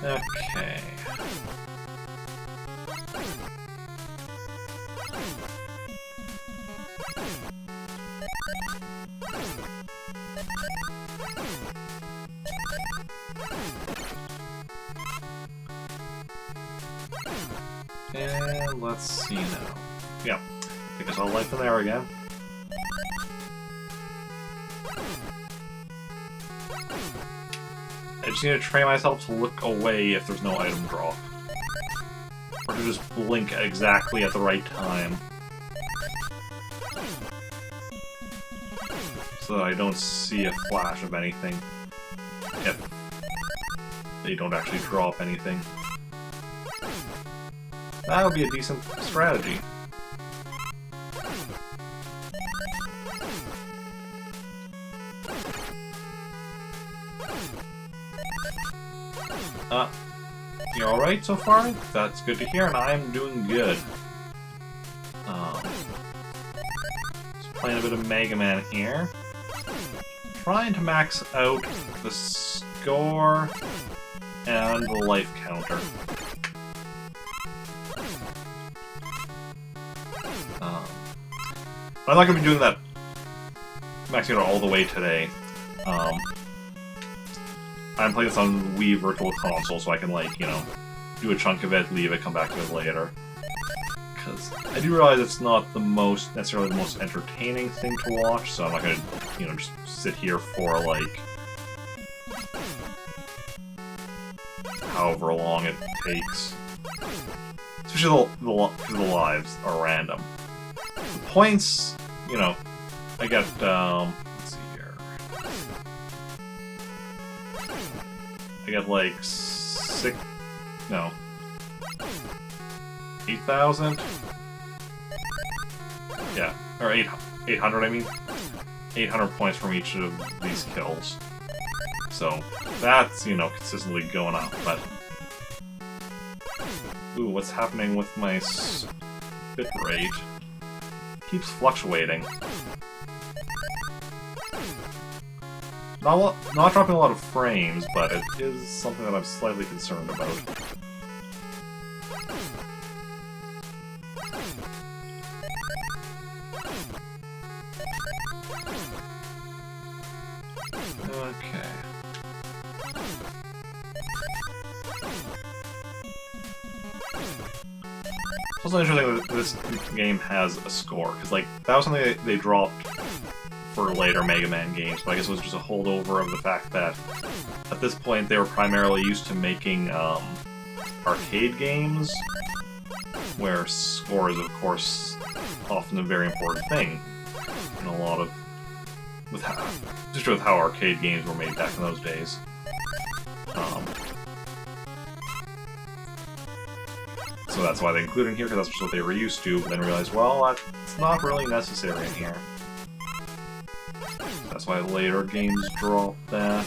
Speaker 1: Okay. And let's see now. Yeah, I think I saw life in there again. I just need to train myself to look away if there's no item drop. Or to just blink exactly at the right time. So that I don't see a flash of anything. If they don't actually drop anything. That would be a decent strategy. You're alright so far? That's good to hear, and I'm doing good. Just playing a bit of Mega Man here. Trying to max out the score and the life counter. I'm not going to be doing that maxing it all the way today. I'm playing this on Wii Virtual Console, so I can, like, you know, do a chunk of it, leave it, come back to it later. because I do realize it's not necessarily the most entertaining thing to watch, so I'm not gonna, you know, just sit here for, like, however long it takes. Especially because the lives are random. The points, you know, I get, let's see here. I get like 8,000? Yeah, or 800 I mean. 800 points from each of these kills. So, that's, you know, consistently going up, but... Ooh, what's happening with my bitrate? Keeps fluctuating. Not dropping a lot of frames, but it is something that I'm slightly concerned about. Okay. It's also interesting that this game has a score, because like that was something they dropped for later Mega Man games, but I guess it was just a holdover of the fact that at this point they were primarily used to making arcade games, where score is of course often a very important thing in a lot of with how arcade games were made back in those days. So that's why they included it in here, because that's just what they were used to, but then realized, well, that's not really necessary in here. That's why later games dropped that.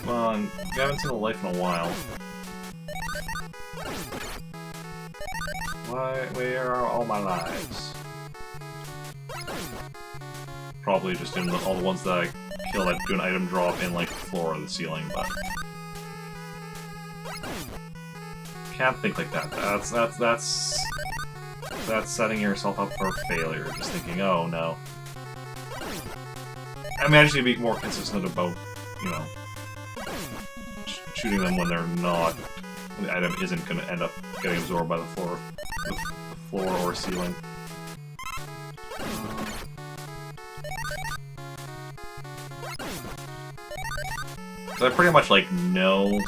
Speaker 1: Come on, we haven't seen a life in a while. Where are all my lives? Probably just in all the ones that I kill that do an item drop in like the floor or the ceiling, but can't think like that. That's setting yourself up for failure. Just thinking, oh no. I mean, I just need to be more consistent about, you know, shooting them when they're not, when the item isn't going to end up getting absorbed by the floor or ceiling. So I pretty much like know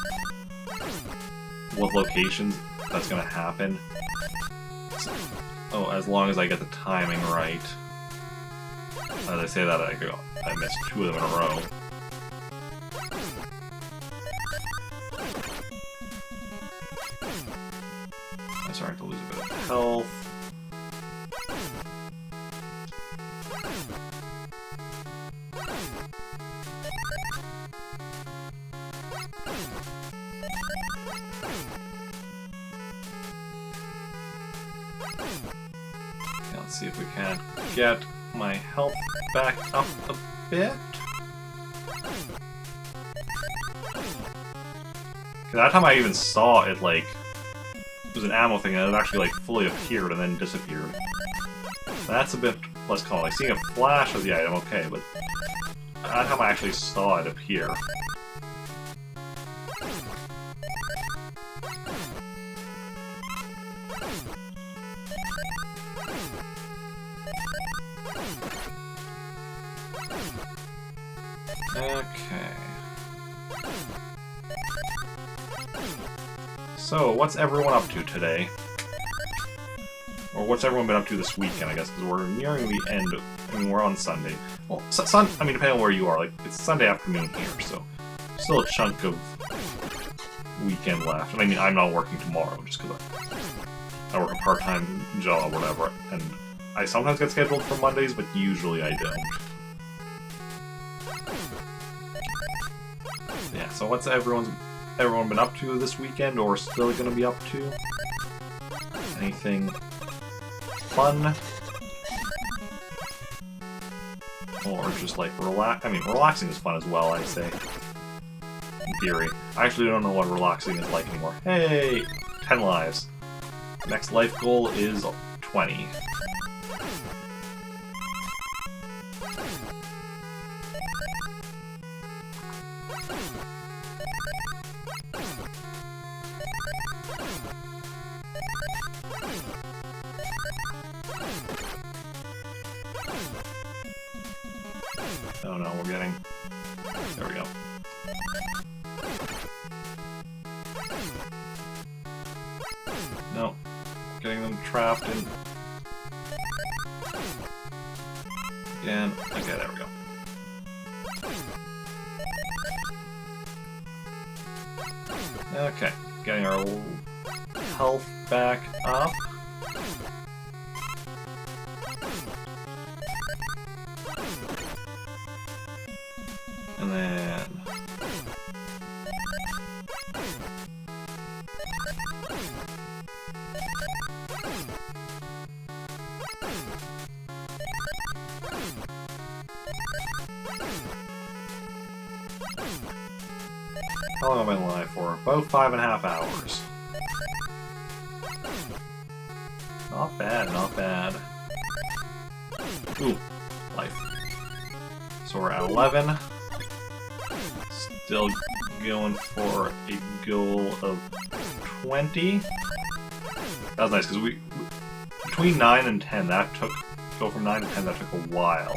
Speaker 1: what locations that's going to happen. Oh, as long as I get the timing right. As I say that, I missed 2 of them in a row. I'm starting to lose a bit of health. Okay, let's see if we can get my health back up a bit. That time I even saw it, like, it was an ammo thing, and it actually, like, fully appeared and then disappeared. That's a bit less common. Like, seeing a flash of the item, okay, but that time I actually saw it appear. Okay. So, what's everyone up to today? Or what's everyone been up to this weekend, I guess, because we're nearing the end of, I mean, we're on Sunday. Well, I mean, depending on where you are, like, it's Sunday afternoon here, so still a chunk of weekend left. And I mean, I'm not working tomorrow, just because I work a part-time job or whatever, and I sometimes get scheduled for Mondays, but usually I don't. Yeah, so what's everyone been up to this weekend, or still gonna be up to? Anything fun? or just like relaxing is fun as well, I'd say. In theory. I actually don't know what relaxing is like anymore. Hey! 10 lives. Next life goal is 20. Oh no, we're getting... There we go. No. We're getting them trapped in... Again. Okay, there we go. Okay. Getting our health back up. And then... How long am I alive for? About 5.5 hours. Not bad, not bad. Ooh, life. So we're at 11. Still going for a goal of 20. That was nice, because we between 9 and 10, that took... Go from 9 to 10, that took a while.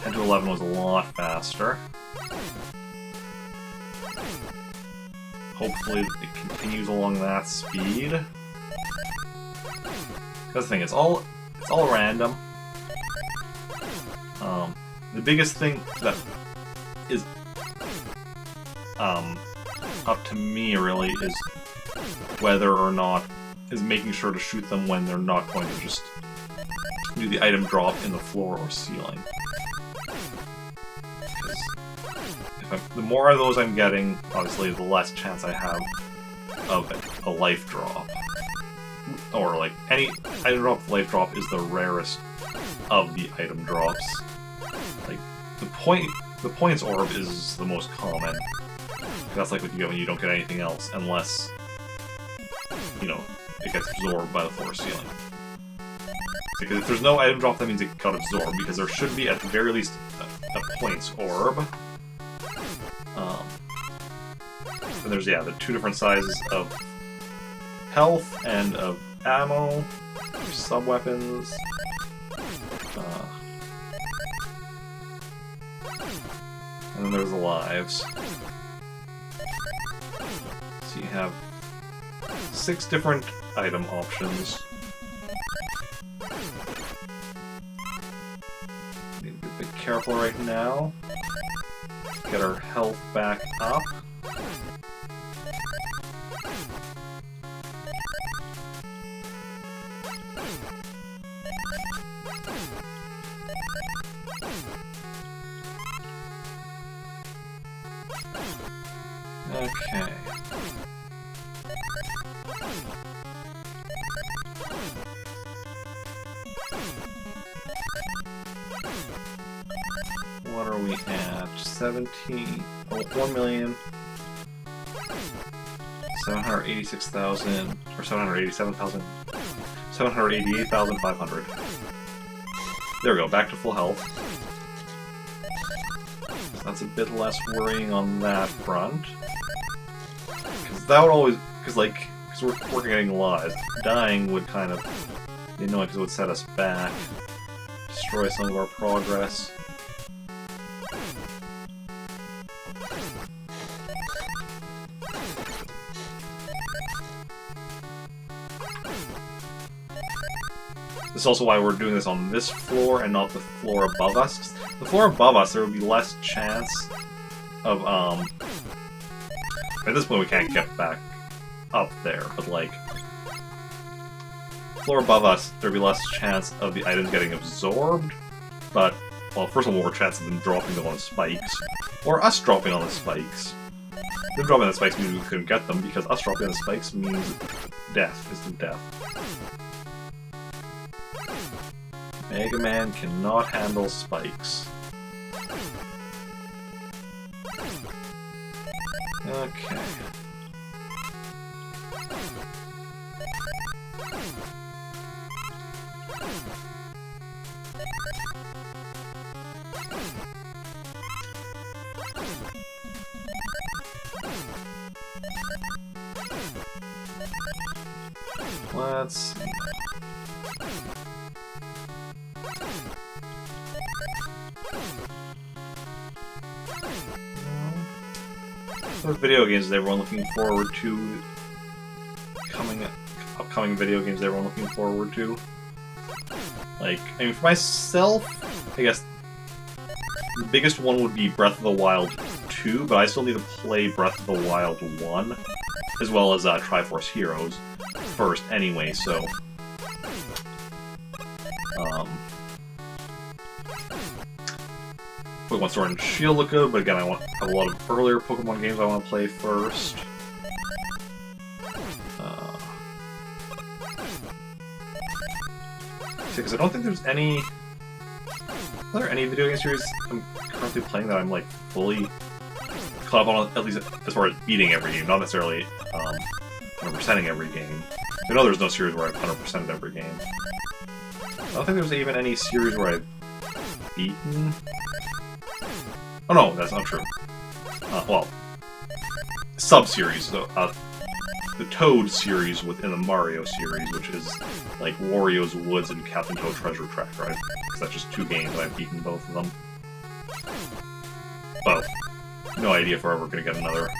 Speaker 1: 10 to 11 was a lot faster. Hopefully it continues along that speed. That's the thing, it's all random. The biggest thing that is up to me really is whether or not is making sure to shoot them when they're not going to just do the item drop in the floor or ceiling. Because the more of those I'm getting, obviously, the less chance I have of a life drop. Or like any item drop, life drop is the rarest of the item drops. Like the points orb is the most common. That's like what you get when you don't get anything else, unless you know it gets absorbed by the floor ceiling. Because if there's no item drop, that means it got absorbed, because there should be at the very least a points orb. And there's the two different sizes of health and of ammo, sub-weapons. And then there's the lives. So you have 6 different item options. Need to be a bit careful right now. Get our health back up. Okay. What are we at? 17... Oh, 1,786,000... Or 787,000... 788,500. There we go, back to full health. So that's a bit less worrying on that front. Because that would always... Because we're getting lives. Dying would kind of be annoying because it would set us back. Destroy some of our progress. This is also why we're doing this on this floor and not the floor above us. The floor above us, there would be less chance of, at this point we can't get back up there, but like, floor above us, there'd be less chance of the items getting absorbed, but, well, first of all, more chance of them dropping them on the spikes, or us dropping on the spikes. Them dropping on the spikes means we couldn't get them, because us dropping on the spikes means death, instant death. Mega Man cannot handle spikes. Okay. Let's see. What video games is everyone looking forward to? Upcoming video games everyone looking forward to? Like, I mean, for myself, I guess the biggest one would be Breath of the Wild 2, but I still need to play Breath of the Wild 1, as well as Triforce Heroes first anyway, so... Pokemon Sword and Shield look good, but again, I have a lot of earlier Pokemon games I want to play first. Because I don't think there's any... Are there any video game series I'm currently playing that I'm, like, fully caught up on, at least as far as beating every game, not necessarily 100%ing every game. I know there's no series where I've 100%ed every game. I don't think there's even any series where I've beaten... Oh no, that's not true. Well, sub-series, so, the Toad series within the Mario series, which is like Wario's Woods and Captain Toad Treasure Track, right? Because that's just 2 games, I've beaten both of them. Well, no idea if we're ever going to get another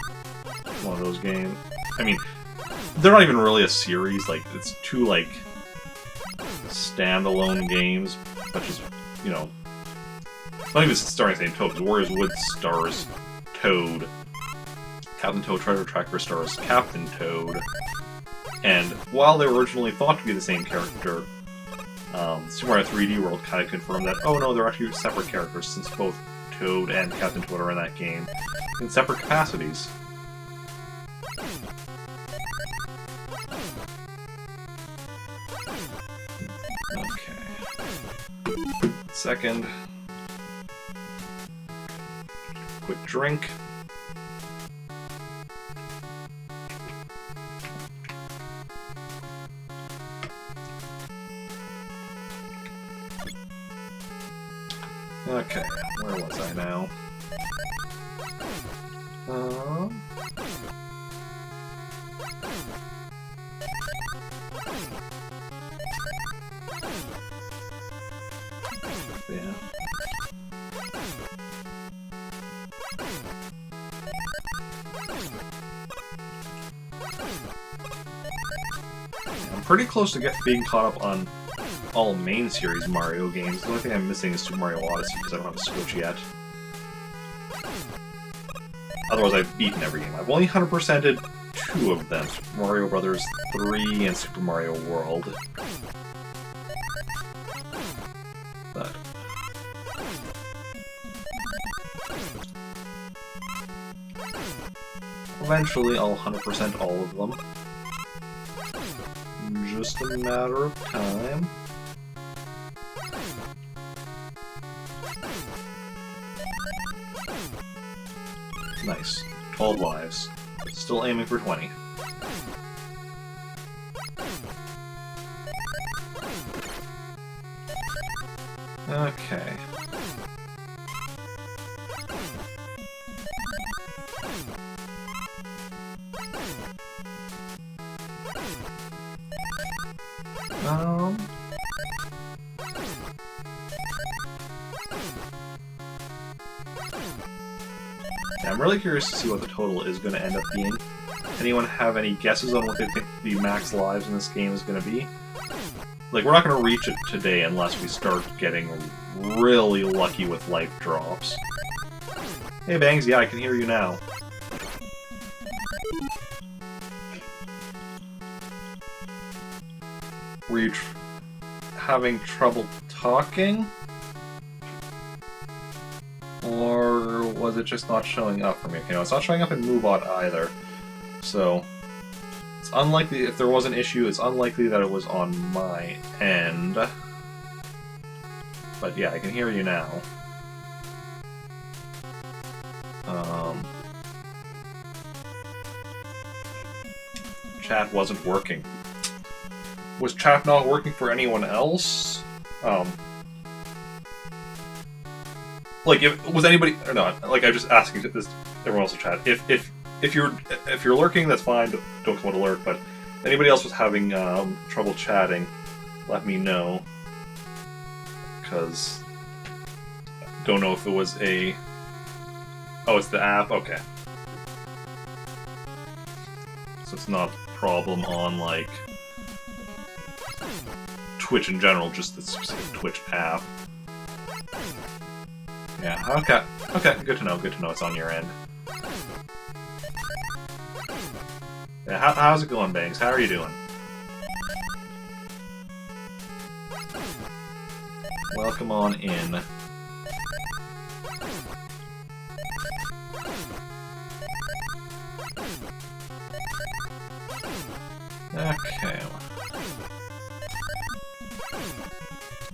Speaker 1: one of those games. I mean, they're not even really a series, like, it's 2, like, standalone games, but just, you know, not even starring the same Toad, because Wario's Woods stars Toad, Captain Toad Treasure Tracker stars Captain Toad, and while they were originally thought to be the same character, Super Mario 3D World kind of confirmed that, oh no, they're actually separate characters, since both Toad and Captain Toad are in that game, in separate capacities. Okay. Second. Quick drink. Okay, where was I now? Yeah. I'm pretty close to being caught up on all main series Mario games. The only thing I'm missing is Super Mario Odyssey because I don't have a Switch yet. Otherwise, I've beaten every game. I've only 100%ed 2 of them, Super Mario Bros. 3 and Super Mario World. But eventually, I'll 100% all of them. Just a matter of time. Nice. 12 lives. Still aiming for 20. Okay. Yeah, I'm really curious to see what the total is going to end up being. Anyone have any guesses on what they think the max lives in this game is going to be? Like, we're not going to reach it today unless we start getting really lucky with life drops. Hey, Bangs, yeah, I can hear you now. Were you having trouble talking? Or was it just not showing up for me? Okay, no, it's not showing up in MoveBot either. So, it's unlikely, if there was an issue, it's unlikely that it was on my end. But yeah, I can hear you now. chat wasn't working. Was chat not working for anyone else? Like, was anybody or not? Like, I'm just asking this everyone else in chat. If you're lurking, that's fine. Don't come to lurk. But if anybody else was having trouble chatting, let me know. Because don't know if it was a. Oh, it's the app. Okay. So it's not a problem on like Twitch in general, just the specific Twitch app. Yeah, okay. Okay, good to know it's on your end. Yeah, how's it going, Bangs? How are you doing? Welcome on in. Okay.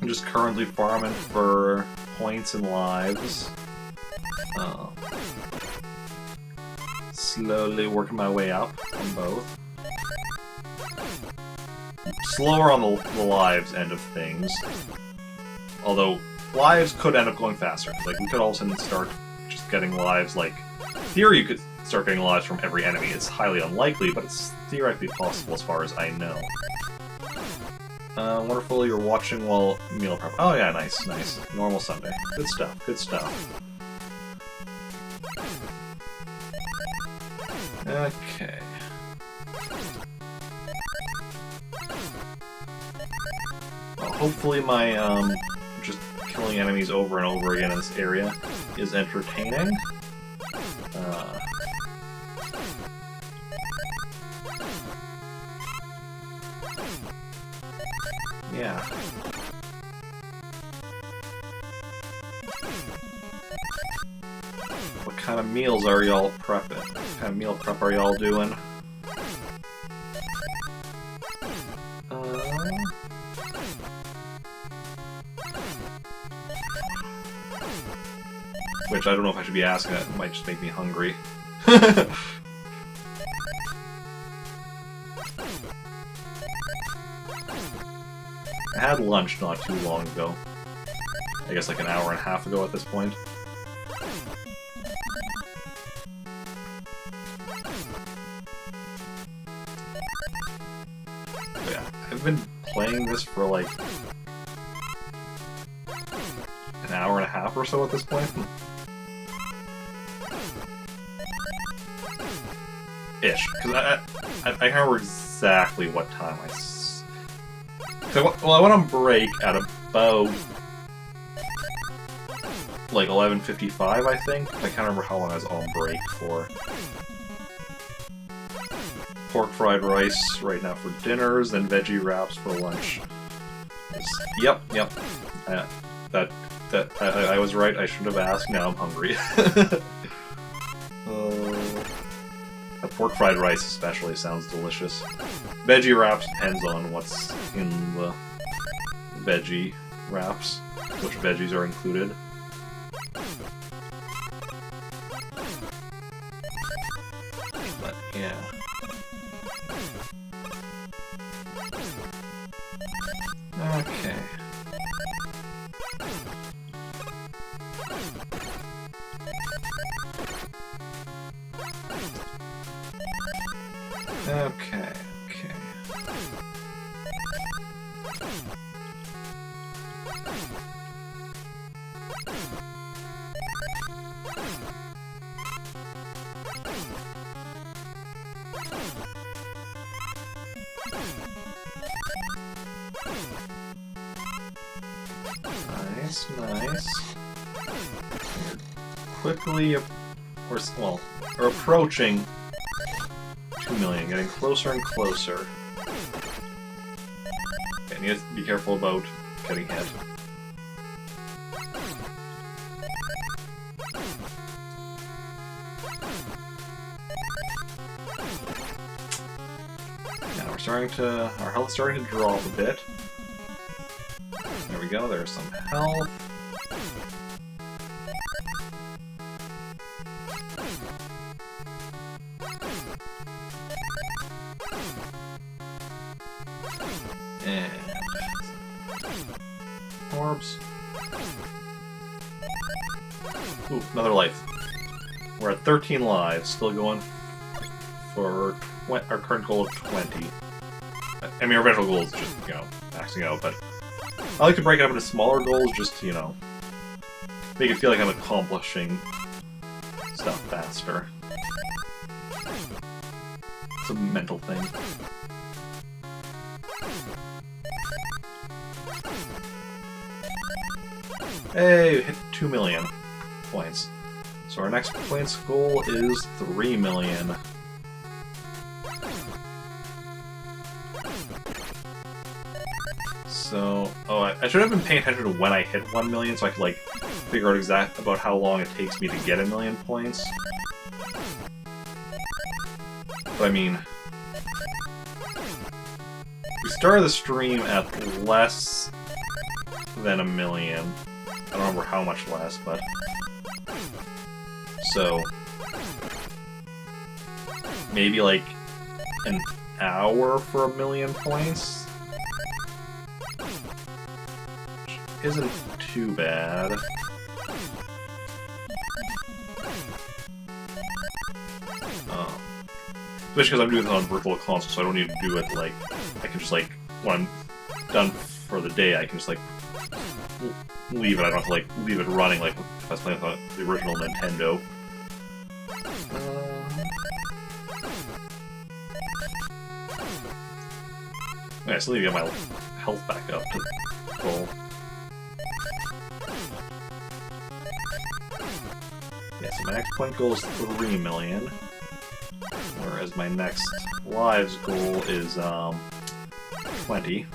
Speaker 1: I'm just currently farming for points and lives. Slowly working my way up on both. Slower on the lives end of things. Although, lives could end up going faster. Like, we could all of a sudden start just getting lives, like... In theory, you could start getting lives from every enemy. It's highly unlikely, but it's theoretically possible as far as I know. Wonderful, you're watching while meal prep. Oh yeah, nice, nice. Normal Sunday. Good stuff, good stuff. Okay. Well, hopefully my, just killing enemies over and over again in this area is entertaining. Yeah. What kind of meals are y'all prepping? What kind of meal prep are y'all doing? Which I don't know if I should be asking that. It might just make me hungry. I had lunch not too long ago. I guess like an hour and a half ago at this point. But yeah, I've been playing this for like an hour and a half or so at this point. Ish, because I can't remember exactly what time well, I went on break at about like 11:55, I think. I can't remember how long I was on break for. Pork fried rice right now for dinners, then veggie wraps for lunch. Yep. I was right. I should have asked. Now I'm hungry. Pork fried rice especially sounds delicious. Veggie wraps depends on what's in the veggie wraps, which veggies are included. But yeah. Okay. Okay. Nice. Quickly, we're approaching 2 million, getting closer and closer. Okay, need to be careful about getting hit. Now our health's starting to drop a bit. There we go, there's some health. orbs. Ooh, another life. We're at 13 lives, still going for our current goal of 20. I mean, our eventual goal is just, you know, maxing out, but I like to break it up into smaller goals just to, you know, make it feel like I'm accomplishing stuff faster. It's a mental thing. Hey, hit 2 million points. So our next points goal is 3 million. So, oh, I should have been paying attention to when I hit 1 million so I could, like, figure out about how long it takes me to get 1 million points. But I mean, we started the stream at less than 1 million. I don't remember how much less, but... So... maybe, like, an hour for 1 million points? Which isn't too bad. Especially because I'm doing this on Virtual Console, so I don't need to do it, like... I can just, like, when I'm done for the day, I can just, like, leave it. I don't have to, like, leave it running like if I was playing with the original Nintendo. Okay, so let me get my health back up to full. Yeah, so my next point goal is 3 million. Whereas my next lives goal is, 20.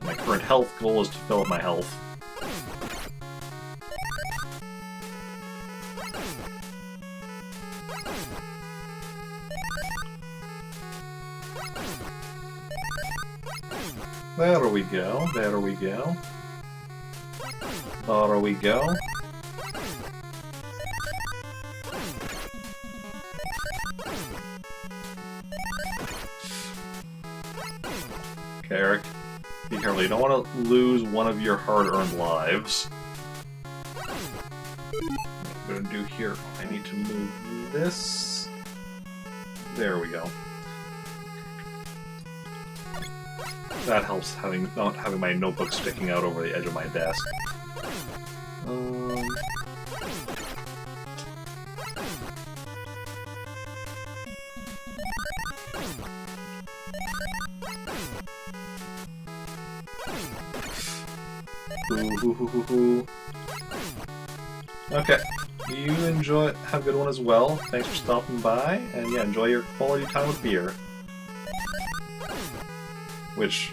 Speaker 1: My current health goal is to fill up my health. There we go, there we go. There we go. Okay, Eric. Be careful, you don't want to lose one of your hard-earned lives. What I'm gonna do here, I need to move this. There we go. That helps not having my notebook sticking out over the edge of my desk. Okay, you have a good one as well. Thanks for stopping by, and yeah, enjoy your quality time with beer. Which,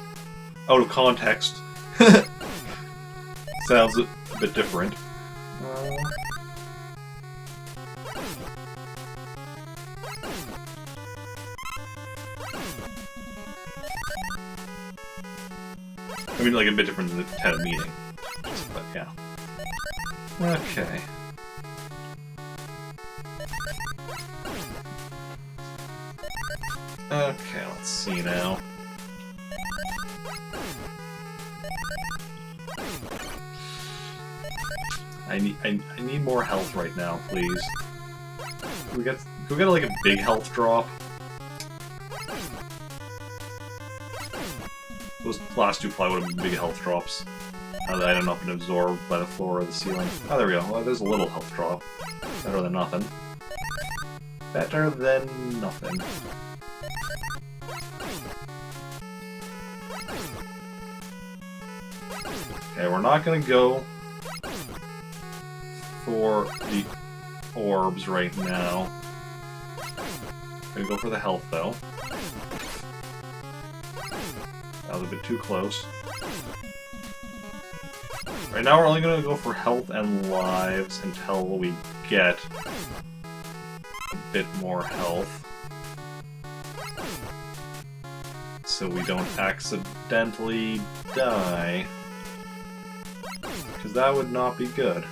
Speaker 1: out of context, sounds a bit different. I mean, like, a bit different than the kind of meeting. But, yeah. Okay. Okay, let's see now. I need more health right now, please. Can we get like a big health drop? Those last two probably would have been big health drops. Now that I had not been absorbed by the floor or the ceiling. Oh, there we go. Well, there's a little health drop. Better than nothing. Better than nothing. Okay, we're not gonna go for the orbs right now. Gonna go for the health, though. That was a bit too close. Right now we're only gonna go for health and lives until we get a bit more health. So we don't accidentally die. Because that would not be good.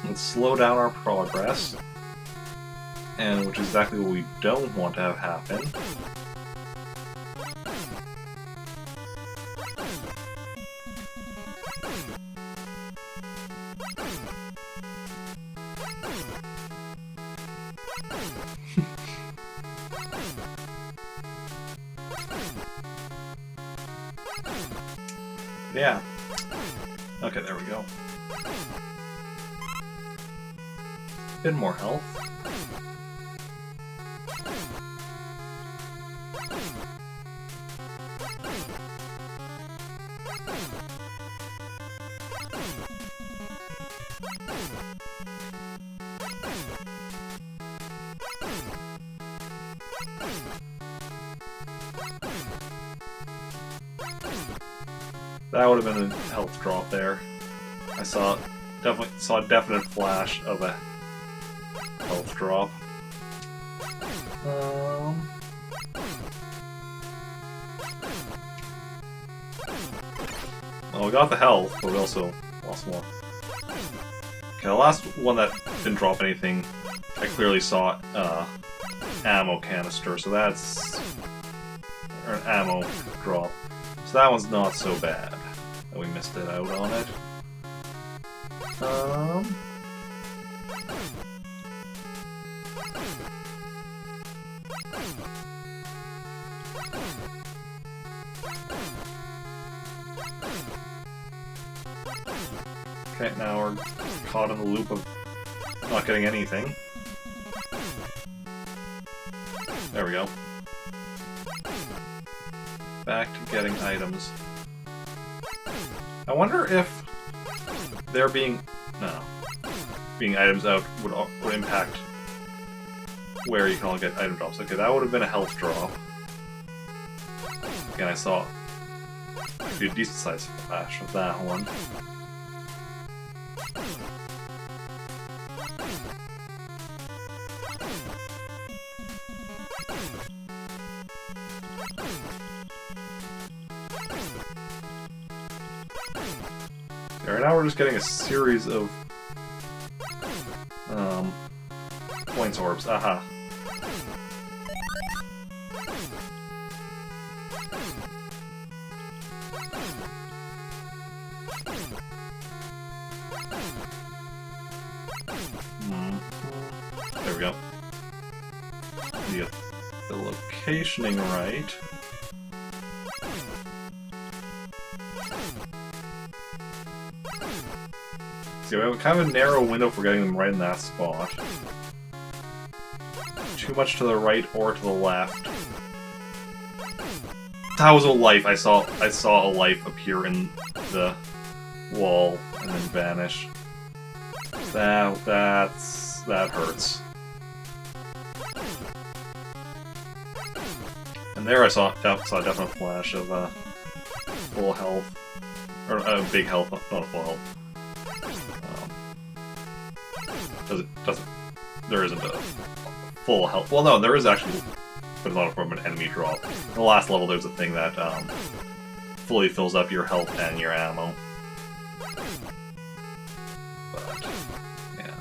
Speaker 1: Let's slow down our progress. And which is exactly what we don't want to have happen. Yeah. Okay, there we go. Bit more health. That would have been a health drop there. I definitely saw a definite flash of a health drop. Well, we got the health, but we also lost more. Okay, the last one that didn't drop anything, I clearly saw ammo canister, so that's or an ammo drop. So that one's not so bad that we missed it out on it. Okay, now we're caught in the loop of not getting anything. There we go. Back to getting items. I wonder if there being items out would impact where you can all get item drops. Okay, that would have been a health drop. Again, I saw a decent sized flash of that one. Right now we're just getting a series of points orbs. Aha. There we go. Get the locationing right. See, we have kind of a narrow window for getting them right in that spot. Too much to the right or to the left. That was a life. I saw a life appear in the wall and then vanish. That hurts. And there I saw a definite flash of full health, or big health, not a full health. There isn't a full health. Well, no, there is actually, but it's not from an enemy drop. In the last level, there's a thing that fully fills up your health and your ammo. But yeah.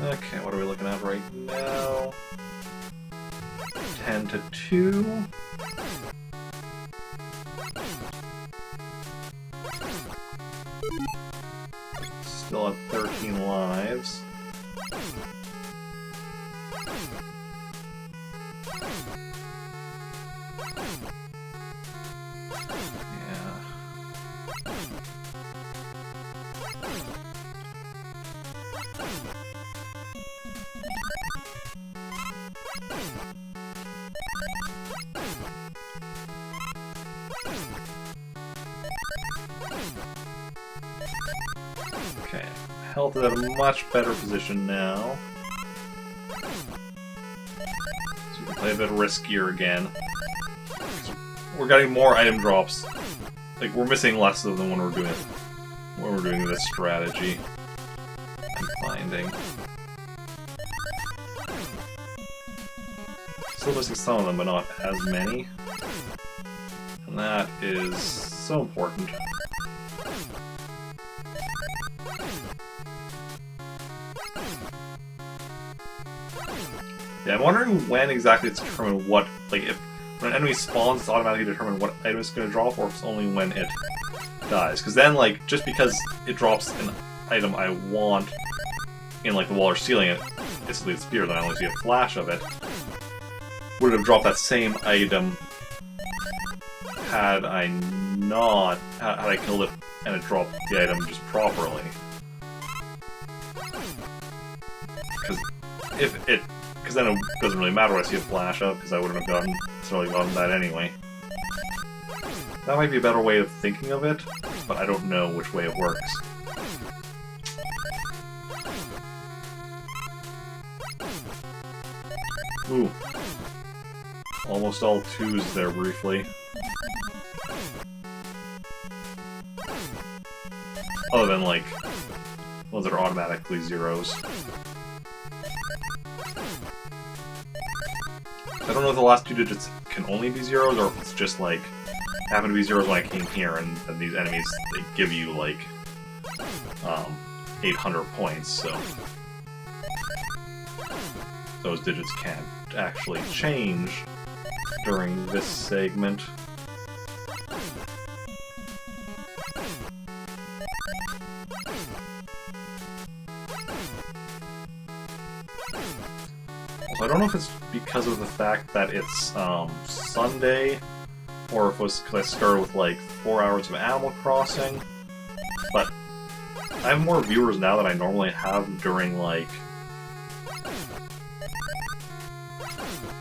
Speaker 1: Okay, what are we looking at right now? 10 to 2. Still at 13 lives. Yeah. Okay, health is at a much better position now. So we can play a bit riskier again. We're getting more item drops. Like, we're missing less of them when we're doing this strategy. I'm finding. Still missing some of them, but not as many. And that is so important. Yeah, I'm wondering when exactly it's determined what, like, if when an enemy spawns, it's automatically determined what item it's going to drop, or if it's only when it dies. Because then, like, just because it drops an item I want in like the wall or ceiling, it instantly disappears, and I only see a flash of it. Would it have dropped that same item had I not, had I killed it and it dropped the item just properly? Because then it doesn't really matter what I see a flash of, because I wouldn't have necessarily gotten that anyway. That might be a better way of thinking of it, but I don't know which way it works. Ooh. Almost all 2s there briefly. Other than, like, ones that are automatically 0s. I don't know if the last 2 digits can only be 0s, or if it's just, like, happen to be 0s when I came here, and these enemies, they give you, like, 800 points, so... those digits can't actually change during this segment. Also, I don't know if it's because of the fact that it's Sunday, or if it was because I started with like 4 hours of Animal Crossing, but I have more viewers now than I normally have during like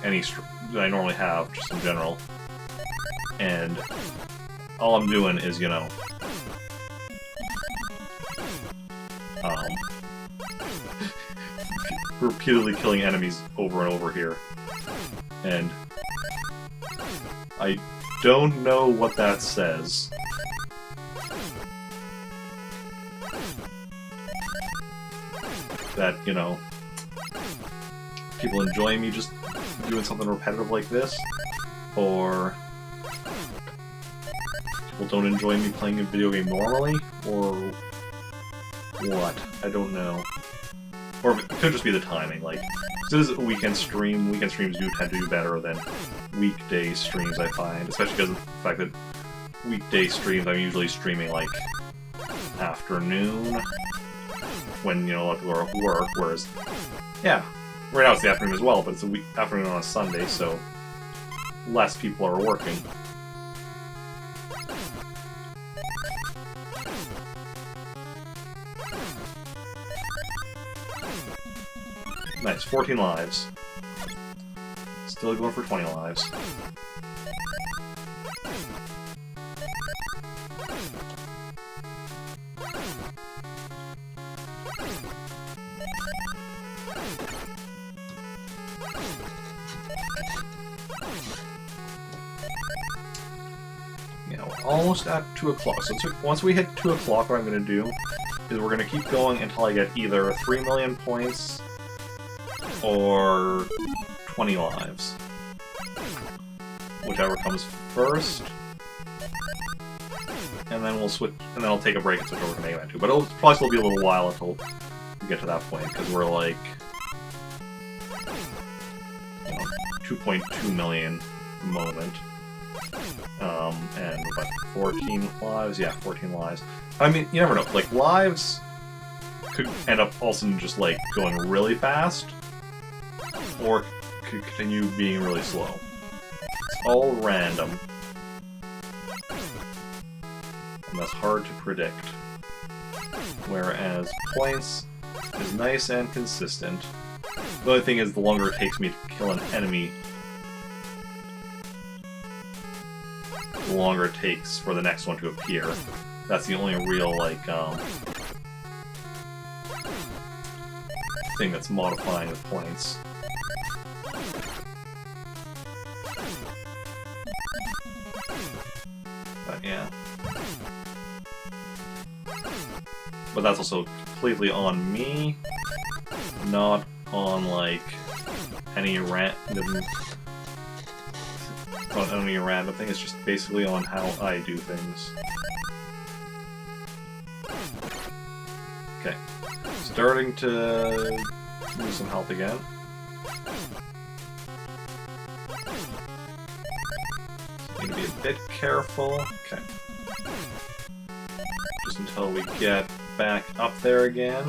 Speaker 1: any that I normally have, just in general. And all I'm doing is, you know, repeatedly killing enemies over and over here. And I don't know what that says. That, you know, people enjoy me just doing something repetitive like this, or people don't enjoy me playing a video game normally, or what? I don't know. Or it could just be the timing, like, this is a weekend stream. Weekend streams do tend to do better than weekday streams, I find, especially because of the fact that weekday streams I'm usually streaming, like, afternoon, when, you know, a lot of people are at work, whereas, yeah, right now it's the afternoon as well, but it's a afternoon on a Sunday, so less people are working. Nice, 14 lives. Still going for 20 lives. Yeah, we're almost at 2 o'clock. So once we hit 2 o'clock, what I'm going to do is we're going to keep going until I get either 3 million points or 20 lives. Whichever comes first. And then we'll switch, and then I'll take a break and switch over to Mega Man 2. But it'll probably still be a little while until we get to that point, because we're like, you know, 2.2 million at the moment. And what, 14 lives? Yeah, 14 lives. I mean, you never know. Like, lives could end up also just, like, going really fast, or could continue being really slow. It's all random. And that's hard to predict. Whereas points is nice and consistent. The only thing is, the longer it takes me to kill an enemy, the longer it takes for the next one to appear. That's the only real, like, thing that's modifying the points. But yeah. But that's also completely on me, not on, like, any random... not only a random thing, it's just basically on how I do things. Okay. Starting to lose some health again. Need to be a bit careful. Okay. Just until we get back up there again.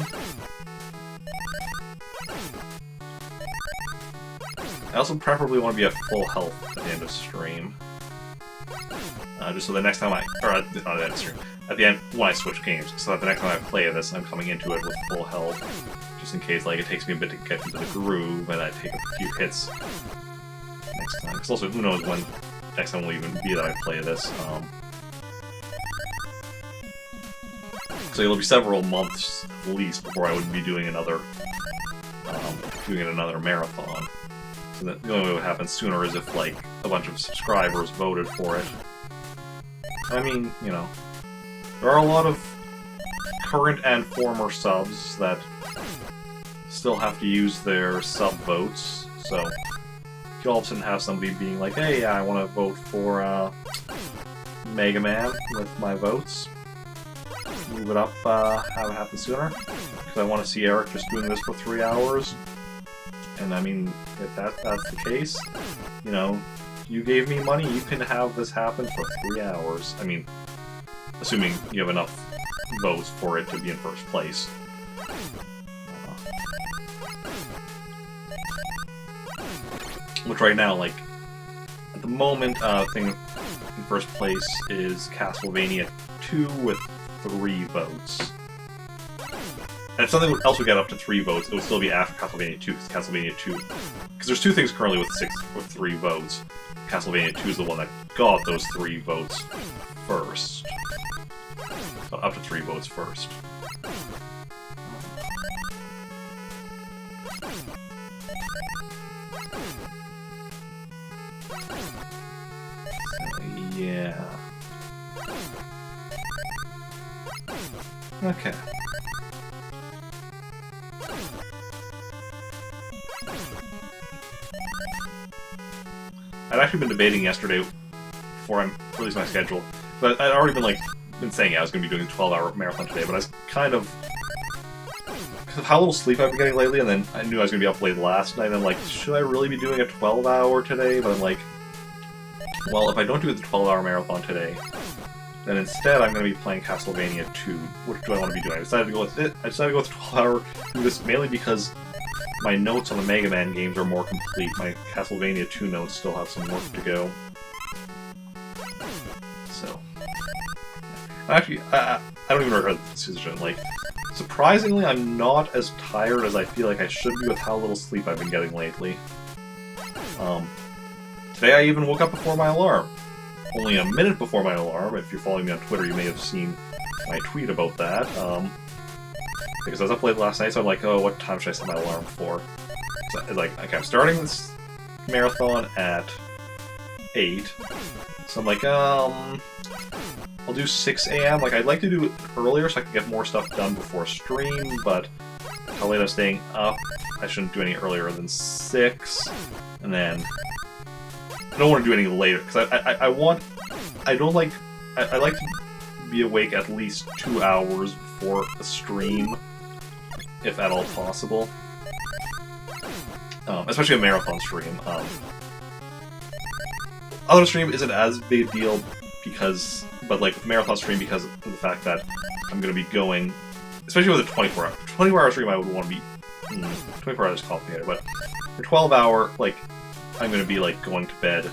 Speaker 1: I also preferably want to be at full health at the end of stream. Just so the next time not at the end of stream, at the end, when I switch games, so that the next time I play this, I'm coming into it with full health, just in case, like, it takes me a bit to get into the groove, and I take a few hits next time. Because also, who knows when next time will even be that I play this. So it'll be several months, at least, before I would be doing another, marathon. So that the only way it would happen sooner is if, like, a bunch of subscribers voted for it. I mean, you know, there are a lot of current and former subs that still have to use their sub votes, so if you all of a sudden have somebody being like, hey, I want to vote for Mega Man with my votes, move it up, have it happen sooner, because I want to see Eric just doing this for 3 hours. And I mean, if that's the case, you know, you gave me money, you can have this happen for 3 hours. I mean, assuming you have enough votes for it to be in first place. Which right now, like, at the moment, thing in first place is Castlevania 2 with 3 votes. And if something else would get up to 3 votes, it would still be after Castlevania 2, because Castlevania 2... Because there's 2 things currently with 3 votes. Castlevania 2 is the one that got those 3 votes first. So up to 3 votes first. So, yeah. Okay. I'd actually been debating yesterday before I released my schedule, but I'd already been saying I was going to be doing a 12-hour marathon today, but I was kind of... Because of how little sleep I've been getting lately, and then I knew I was going to be up late last night, and I'm like, should I really be doing a 12-hour today? But I'm like, well, if I don't do the 12-hour marathon today, then instead I'm going to be playing Castlevania 2. What do I want to be doing? I decided to go with it. I decided to go with 12-hour, do this mainly because my notes on the Mega Man games are more complete. My Castlevania 2 notes still have some work to go. So... Actually, I don't even regret the decision. Like, surprisingly, I'm not as tired as I feel like I should be with how little sleep I've been getting lately. Today I even woke up before my alarm. Only a minute before my alarm. If you're following me on Twitter, you may have seen my tweet about that. Because I was up late last night, so I'm like, oh, what time should I set my alarm for? So it's like, okay, I'm starting this marathon at 8. So I'm like, I'll do 6 a.m. Like, I'd like to do it earlier so I can get more stuff done before stream, but how late I'm staying up, I shouldn't do any earlier than 6. And then I don't want to do any later, because I like to be awake at least 2 hours before a stream, if at all possible. Especially a marathon stream. Other stream isn't as big a deal but like marathon stream because of the fact that I'm going to be going, especially with a 24-hour stream, I would want to be 24 hours is complicated, but for 12-hour, like, I'm going to be like going to bed,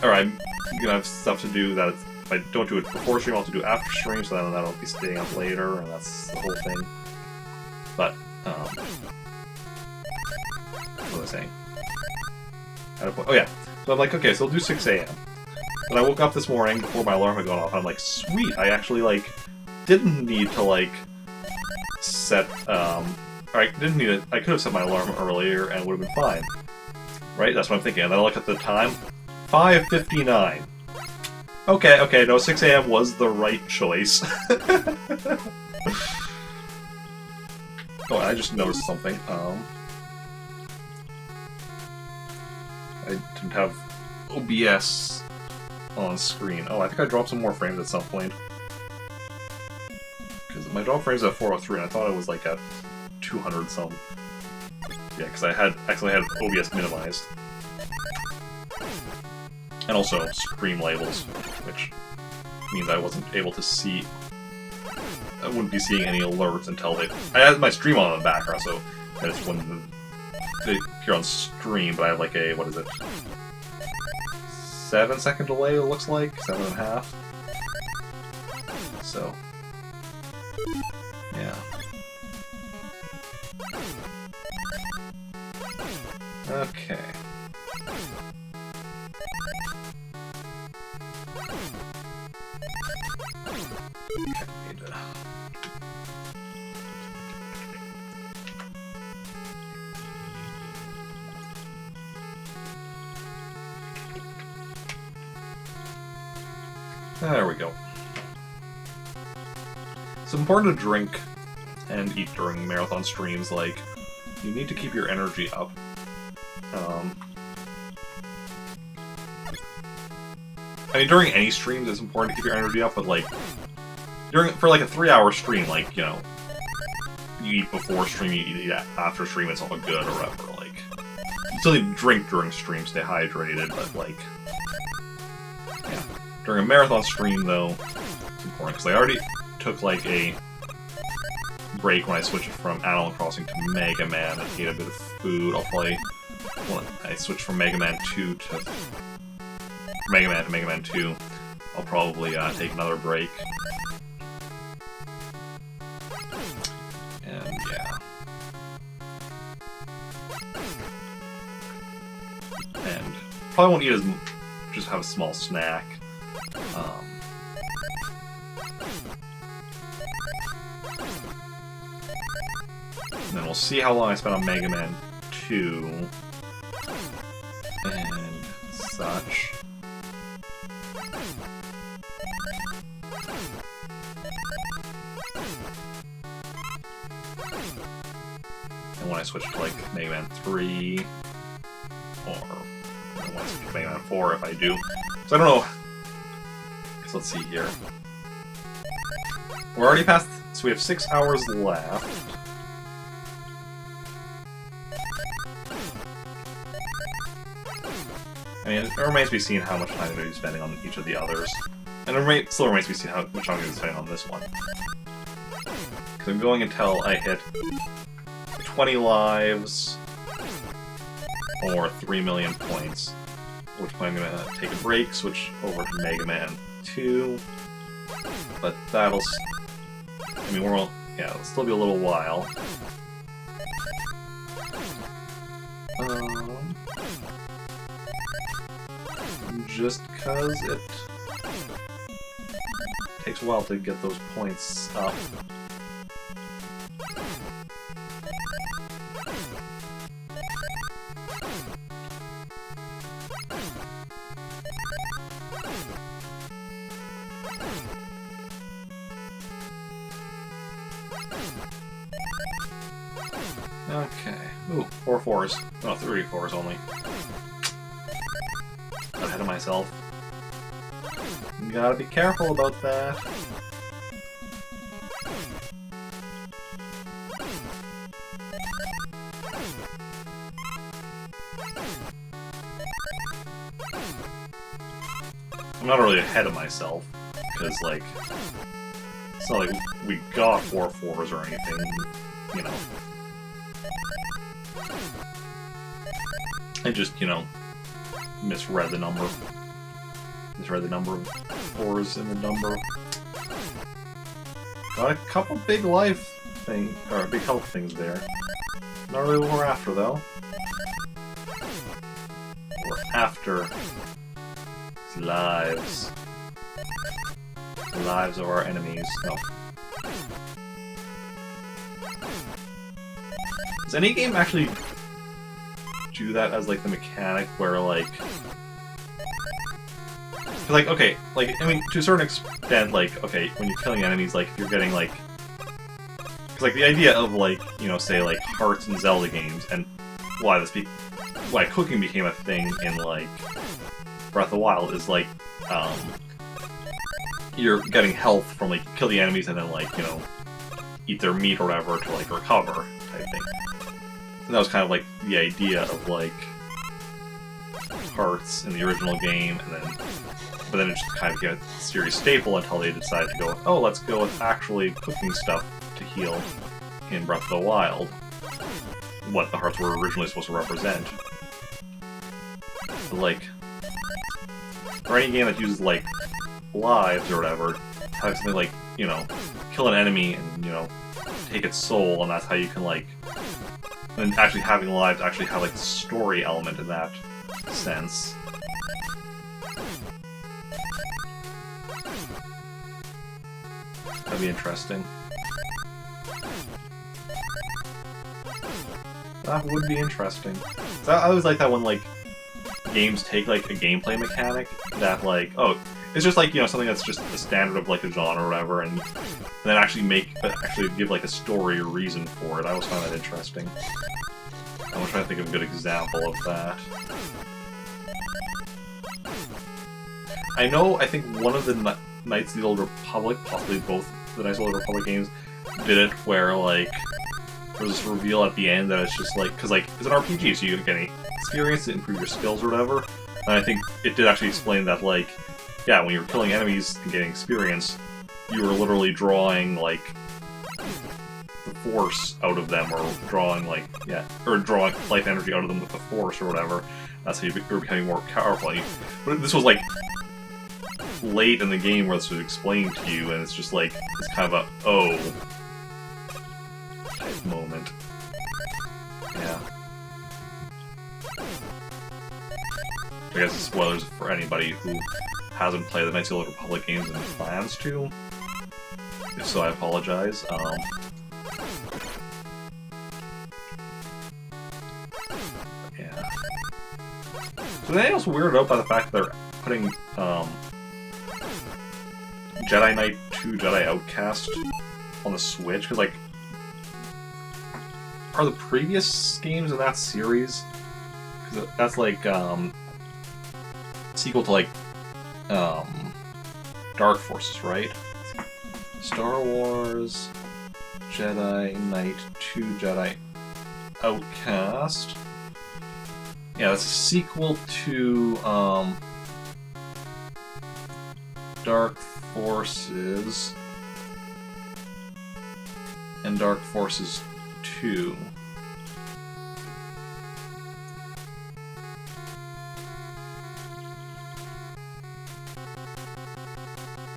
Speaker 1: or I'm going to have stuff to do that if I don't do it before stream, I'll have to do after stream, so then I'll be staying up later, and that's the whole thing. But, what was I saying? Oh yeah, so I'm like, okay, so I'll do 6 a.m. But I woke up this morning before my alarm had gone off, and I'm like, sweet, I actually, like, didn't need to, like, set, or I didn't need it, I could have set my alarm earlier and it would have been fine. Right? That's what I'm thinking. And then I look at the time, 5:59. Okay, no, 6 a.m. was the right choice. Oh, I just noticed something. I didn't have OBS on screen. Oh, I think I dropped some more frames at some point. Because my drop frames at 403, and I thought it was like at 200 some. Yeah, because I actually had OBS minimized. And also stream labels, which means I wasn't able to see. I wouldn't be seeing any alerts until I had my stream on in the background, so that's when the here on stream, but I have like a, what is it? 7-second delay, it looks like? 7.5. So, yeah. Okay. There we go. It's important to drink and eat during marathon streams. Like, you need to keep your energy up. I mean, during any streams, it's important to keep your energy up, but like, for like a 3-hour stream, like, you know, you eat before stream, you eat after stream, it's all good or whatever. Like, you still need to drink during stream, stay hydrated, but like, yeah. During a marathon stream, though, it's important, because I already took like a break when I switched from Animal Crossing to Mega Man and ate a bit of food. I'll probably, well, I switched from Mega Man 2 to Mega Man 2. I'll probably take another break. And yeah. And probably won't eat as much, just have a small snack. And then we'll see how long I spent on Mega Man 2 and such. And when I switch to like Mega Man 3, or when I switch to Mega Man 4 if I do. So I don't know. So let's see here. We're already past, so we have 6 hours left. I mean, it remains to be seen how much time I'm going to be spending on each of the others. And it still remains to be seen how much time I'm going to be spending on this one. Because I'm going until I hit 20 lives or 3 million points. At which point I'm going to take a break, switch over to Mega Man 2. But that'll... I mean, yeah, it'll still be a little while. Just because it takes a while to get those points up. Okay. Ooh, 4 fours. No, 3 fours only. Ahead of myself. You gotta be careful about that. I'm not really ahead of myself, because, like, it's not like we got 4 fours or anything, you know. I just, you know, misread the number. Misread the number of 4s in the number. Got a couple big life thing, or big health things there. Not really what we're after, though. We're after lives. The lives of our enemies. No. Does any game actually do that as, like, the mechanic where, like... Like, okay, like, I mean, to a certain extent, like, okay, when you're killing enemies, like, if you're getting, like... Because, like, the idea of, like, you know, say, like, Hearts and Zelda games, and why cooking became a thing in, like, Breath of the Wild is, like, you're getting health from, like, kill the enemies and then, like, you know, eat their meat or whatever to, like, recover, type thing. And that was kind of, like, the idea of, like, Hearts in the original game, and then... But then it just kind of became a series staple until they decided to go, oh, let's go with actually cooking stuff to heal in Breath of the Wild. what the hearts were originally supposed to represent. But, like, for any game that uses, like, lives or whatever, having something like, you know, kill an enemy and, you know, take its soul, and that's how you can, like, and actually having lives actually have, like, the story element in that sense. That'd be interesting. That would be interesting. So I always like that when, like, games take, like, a gameplay mechanic that, like, oh, it's just, like, you know, something that's just the standard of, like, a genre or whatever, and then actually give, like, a story or reason for it. I always find that interesting. I'm trying to think of a good example of that. I think one of the Knights of the Old Republic, possibly both the Knights of the Old Republic games, did it where, like, there was this reveal at the end that it's just like, because, like, it's an RPG, so you get any experience to improve your skills or whatever. And I think it did actually explain that, like, yeah, when you're killing enemies and getting experience, you were literally drawing, like, the force out of them, or drawing, like, yeah, or drawing life energy out of them with the force or whatever. That's how you're becoming more powerful. But this was, like, late in the game where this was explained to you, and it's just like, it's kind of a, oh, type moment. Yeah. I guess spoilers for anybody who hasn't played the Knights of the Old Republic games and plans to. If so, I apologize. Yeah. So anything else weirded out by the fact that they're putting Jedi Knight 2 Jedi Outcast on the Switch? Because, like, are the previous games in that series? Because that's like sequel to, like, Dark Forces, right? Star Wars Jedi Knight 2 Jedi Outcast. Yeah, that's a sequel to Dark Forces and Dark Forces 2.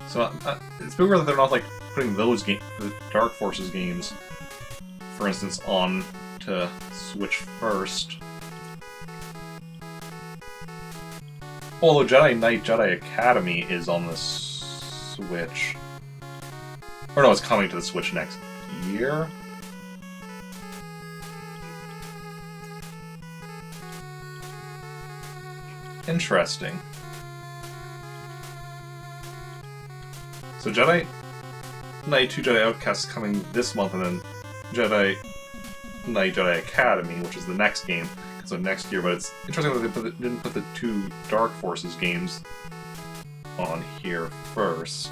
Speaker 1: So it's weird that they're not, like, putting those the Dark Forces games, for instance, on to Switch first. Although Jedi Knight Jedi Academy is on the Switch. Or no, it's coming to the Switch next year. Interesting. So Jedi Knight 2 Jedi Outcast is coming this month, and then Jedi Knight Jedi Academy, which is the next game, so next year. But it's interesting that they didn't put the two Dark Forces games on here first.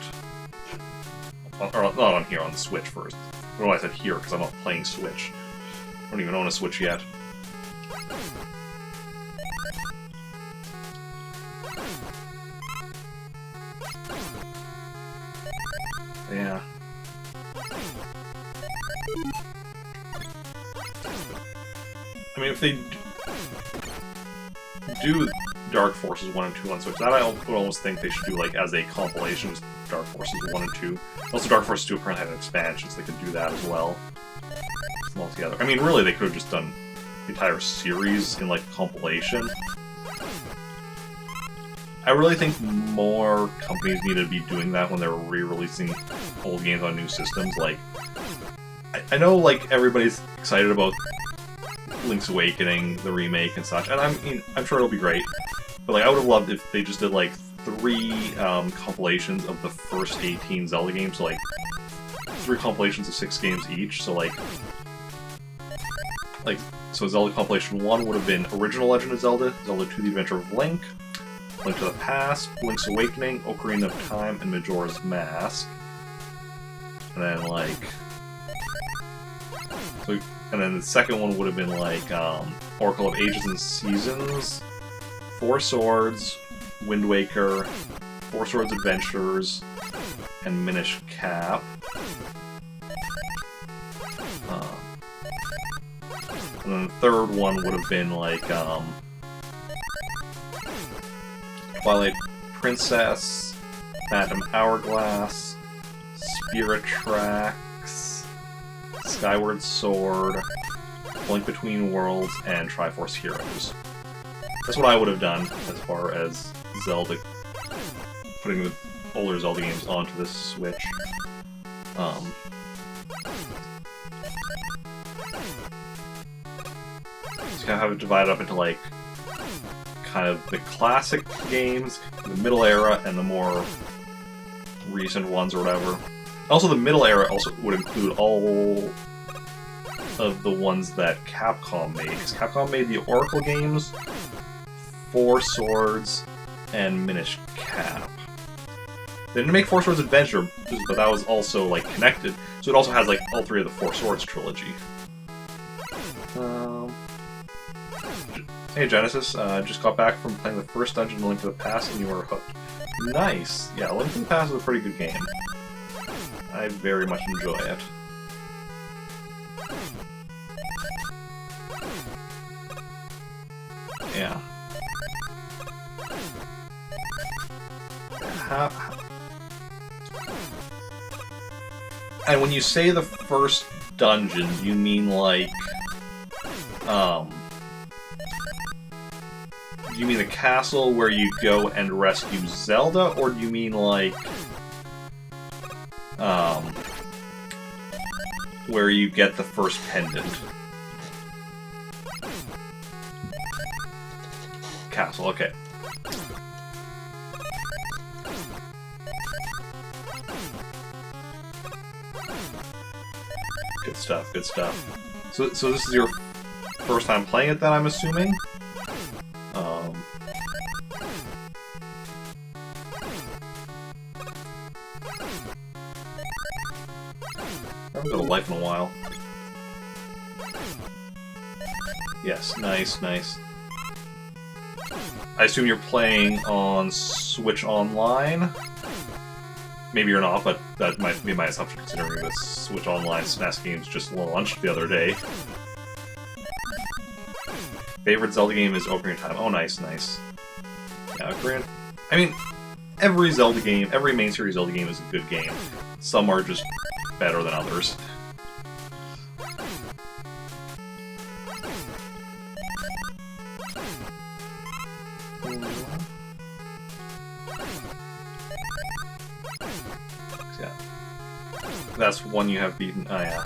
Speaker 1: Or not on here, on the Switch first. I don't know why I said here, because I'm not playing Switch. I don't even own a Switch yet. Yeah. I mean, if they do Dark Forces 1 and 2 on Switch, that I would almost think they should do, like, as a compilation, Dark Forces 1 and 2. Also, Dark Forces 2 apparently had an expansion, so they could do that as well. All together. I mean, really, they could have just done the entire series in, like, compilation. I really think more companies need to be doing that when they're re-releasing old games on new systems. Like, I know, like, everybody's excited about Link's Awakening, the remake and such, and I'm sure it'll be great. But, like, I would have loved if they just did, like, 3 compilations of the first 18 Zelda games, so, like, 3 compilations of 6 games each, so, so Zelda Compilation 1 would have been Original Legend of Zelda, Zelda 2 The Adventure of Link, Link to the Past, Link's Awakening, Ocarina of Time, and Majora's Mask. And then, like... and then the second one would have been, like, Oracle of Ages and Seasons, Four Swords, Wind Waker, Four Swords Adventures, and Minish Cap. And And then the third one would have been like Twilight Princess, Phantom Hourglass, Spirit Tracks, Skyward Sword, Link Between Worlds, and Triforce Heroes. That's what I would have done as far as Zelda, putting the older Zelda games onto the Switch. Just kind of have it divided up into like kind of the classic games, the middle era, and the more recent ones or whatever. Also, the middle era also would include all of the ones that Capcom made, because Capcom made the Oracle games, Four Swords, and Minish Cap. They didn't make Four Swords Adventure, but that was also like connected, so it also has like all three of the Four Swords trilogy. Hey Genesis, just got back from playing the first dungeon in Link to the Past and you were hooked. Nice! Yeah, Link to the Past is a pretty good game. I very much enjoy it. Yeah. And when you say the first dungeon, you mean like, do you mean the castle where you go and rescue Zelda, or do you mean like, where you get the first pendant? Castle, okay. Good stuff, good stuff. So this is your first time playing it then, I'm assuming? I haven't got a life in a while. Yes, nice, nice. I assume you're playing on Switch Online? Maybe you're not, but that might be my assumption considering the Switch Online SNES games just launched the other day. Favorite Zelda game is Ocarina of Time. Oh, nice, nice. Yeah, Ocarina... I mean, every Zelda game, every main series Zelda game is a good game. Some are just better than others. Yeah. That's one you have beaten. Oh, yeah.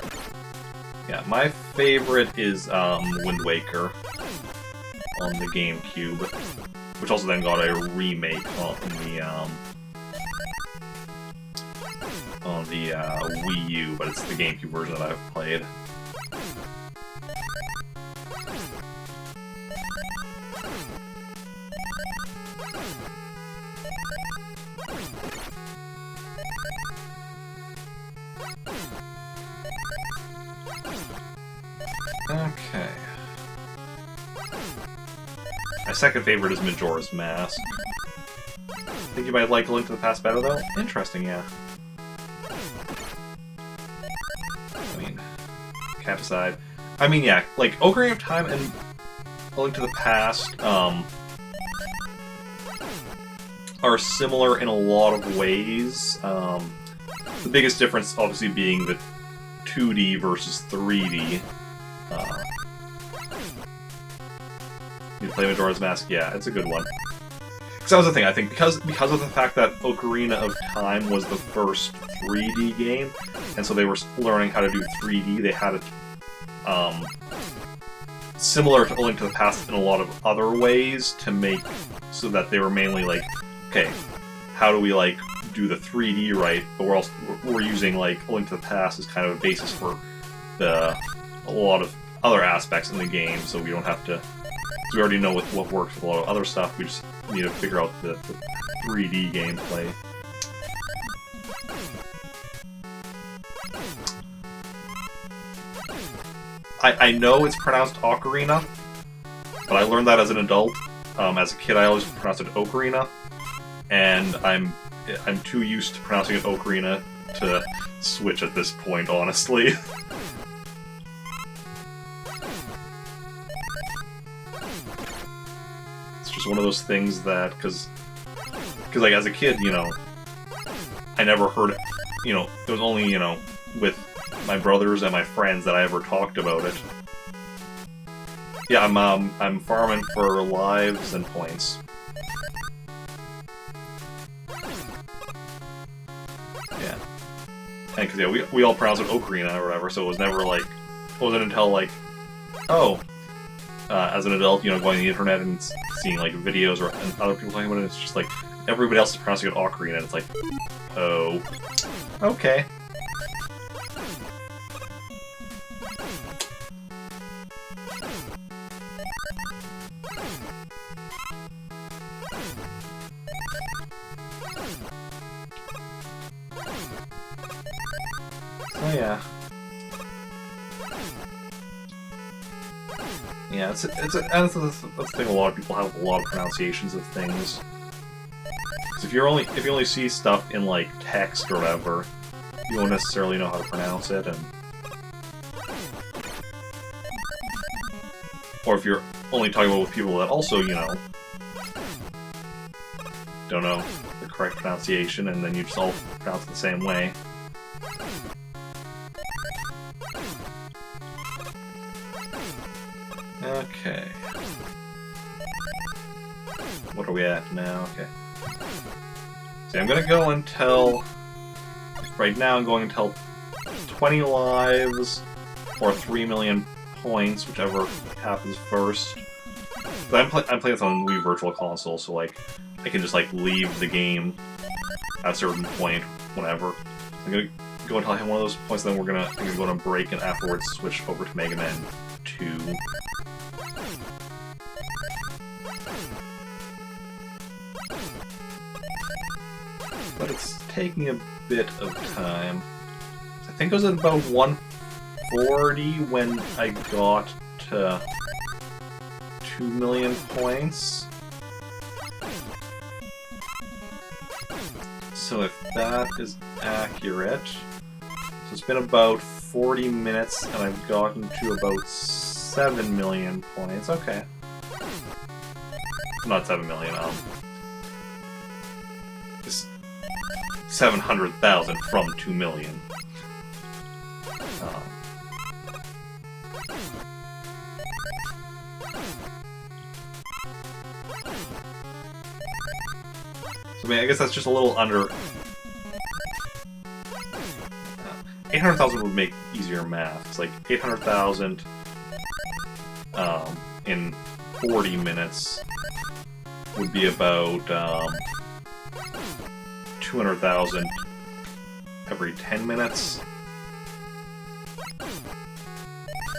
Speaker 1: Yeah, my favorite is Wind Waker on the GameCube, which also then got a remake on the Wii U, but it's the GameCube version that I've played. Okay. My second favorite is Majora's Mask. Think you might like Link to the Past better, though? Interesting, yeah. I mean, cat aside. I mean, yeah, like, Ocarina of Time and A Link to the Past, are similar in a lot of ways. The biggest difference, obviously, being the 2D versus 3D. You play Majora's Mask? Yeah, it's a good one. Because that was the thing, I think, because of the fact that Ocarina of Time was the first 3D game, and so they were learning how to do 3D, they had it similar to A Link to the Past in a lot of other ways to make so that they were mainly like, okay, how do we like do the 3D right, but we're using like A Link to the Past as kind of a basis for a lot of other aspects in the game, so we don't have to. So we already know what works with a lot of other stuff. We just need to figure out the 3D gameplay. I know it's pronounced Ocarina, but I learned that as an adult. As a kid, I always pronounced it Ocarina, and I'm too used to pronouncing it Ocarina to switch at this point, honestly. just one of those things that, because like as a kid, you know, I never heard it. You know, it was only, you know, with my brothers and my friends that I ever talked about it. Yeah, I'm farming for lives and points. Yeah. And because, yeah, we all pronounce it Ocarina or whatever, so it was never like, it wasn't until like, oh, as an adult, you know, going on the internet and seeing like videos or and other people talking about it, it's just like, everybody else is pronouncing it Ocarina, and it's like, oh, okay. So yeah. Yeah, that's the thing. A lot of people have a lot of pronunciations of things. Because if you only see stuff in like text or whatever, you won't necessarily know how to pronounce it, and or if you're only talking about with people that also, you know, don't know the correct pronunciation, and then you just all pronounce it the same way. Okay. What are we at now? Okay. See, I'm gonna go until... Right now I'm going until 20 lives or 3 million points, whichever happens first. But I'm playing this on Wii Virtual Console, so like, I can just like leave the game at a certain point, whenever. So I'm gonna go until I hit one of those points, then I'm gonna go on a break and afterwards switch over to Mega Man 2. But it's taking a bit of time. I think it was at about 140 when I got to 2 million points. So if that is accurate, so it's been about 40 minutes and I've gotten to about 7 million points. Okay. Not 7 million, just 700,000 from 2 million. So I mean, I guess that's just a little under... 800,000 would make easier math. It's like 800,000 in 40 minutes would be about 200,000 every 10 minutes,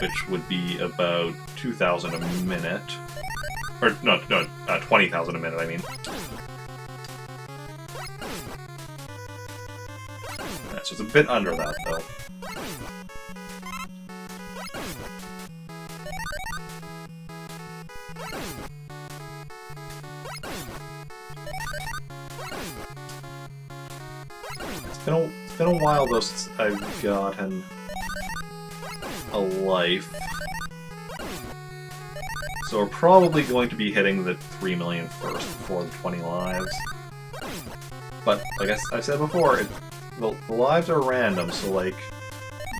Speaker 1: which would be about 2,000 a minute. Or, no, 20,000 a minute, I mean. Yeah, so it's a bit under that, though. It's been a while though since I've gotten a life. So we're probably going to be hitting the 3 million first before the 20 lives. But like I said before, the lives are random, so like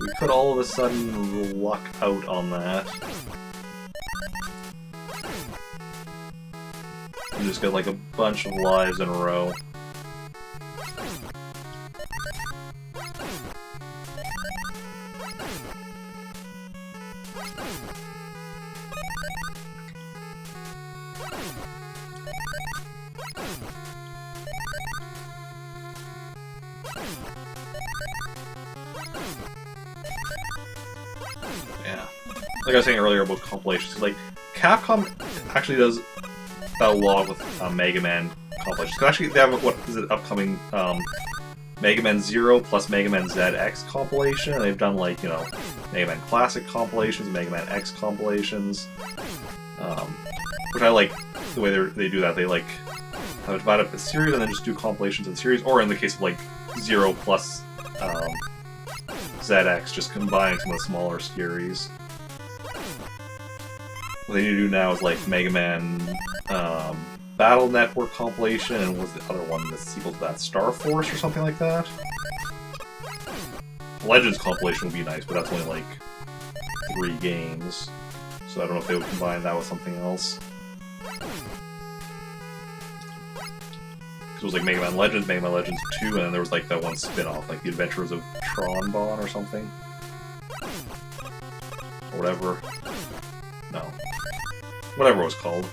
Speaker 1: we could all of a sudden luck out on that. And just get like a bunch of lives in a row. Yeah. Like I was saying earlier about compilations, like, Capcom actually does a lot with Mega Man compilations. Because actually, they have, what is it, upcoming Mega Man Zero plus Mega Man ZX compilation, and they've done, like, you know, Mega Man Classic compilations, Mega Man X compilations, which I like the way they do that. They, like, have it divided up the series and then just do compilations of the series, or in the case of, like, Zero plus ZX, just combining some of the smaller series. what they need to do now is like Mega Man Battle Network compilation, and what was the other one, the sequel to that, Star Force or something like that? Legends compilation would be nice, but that's only like 3 games. So I don't know if they would combine that with something else. It was like Mega Man Legends 2, and then there was like that one spin-off, like The Adventures of Tron-Bon or something. Or whatever. No. Whatever it was called.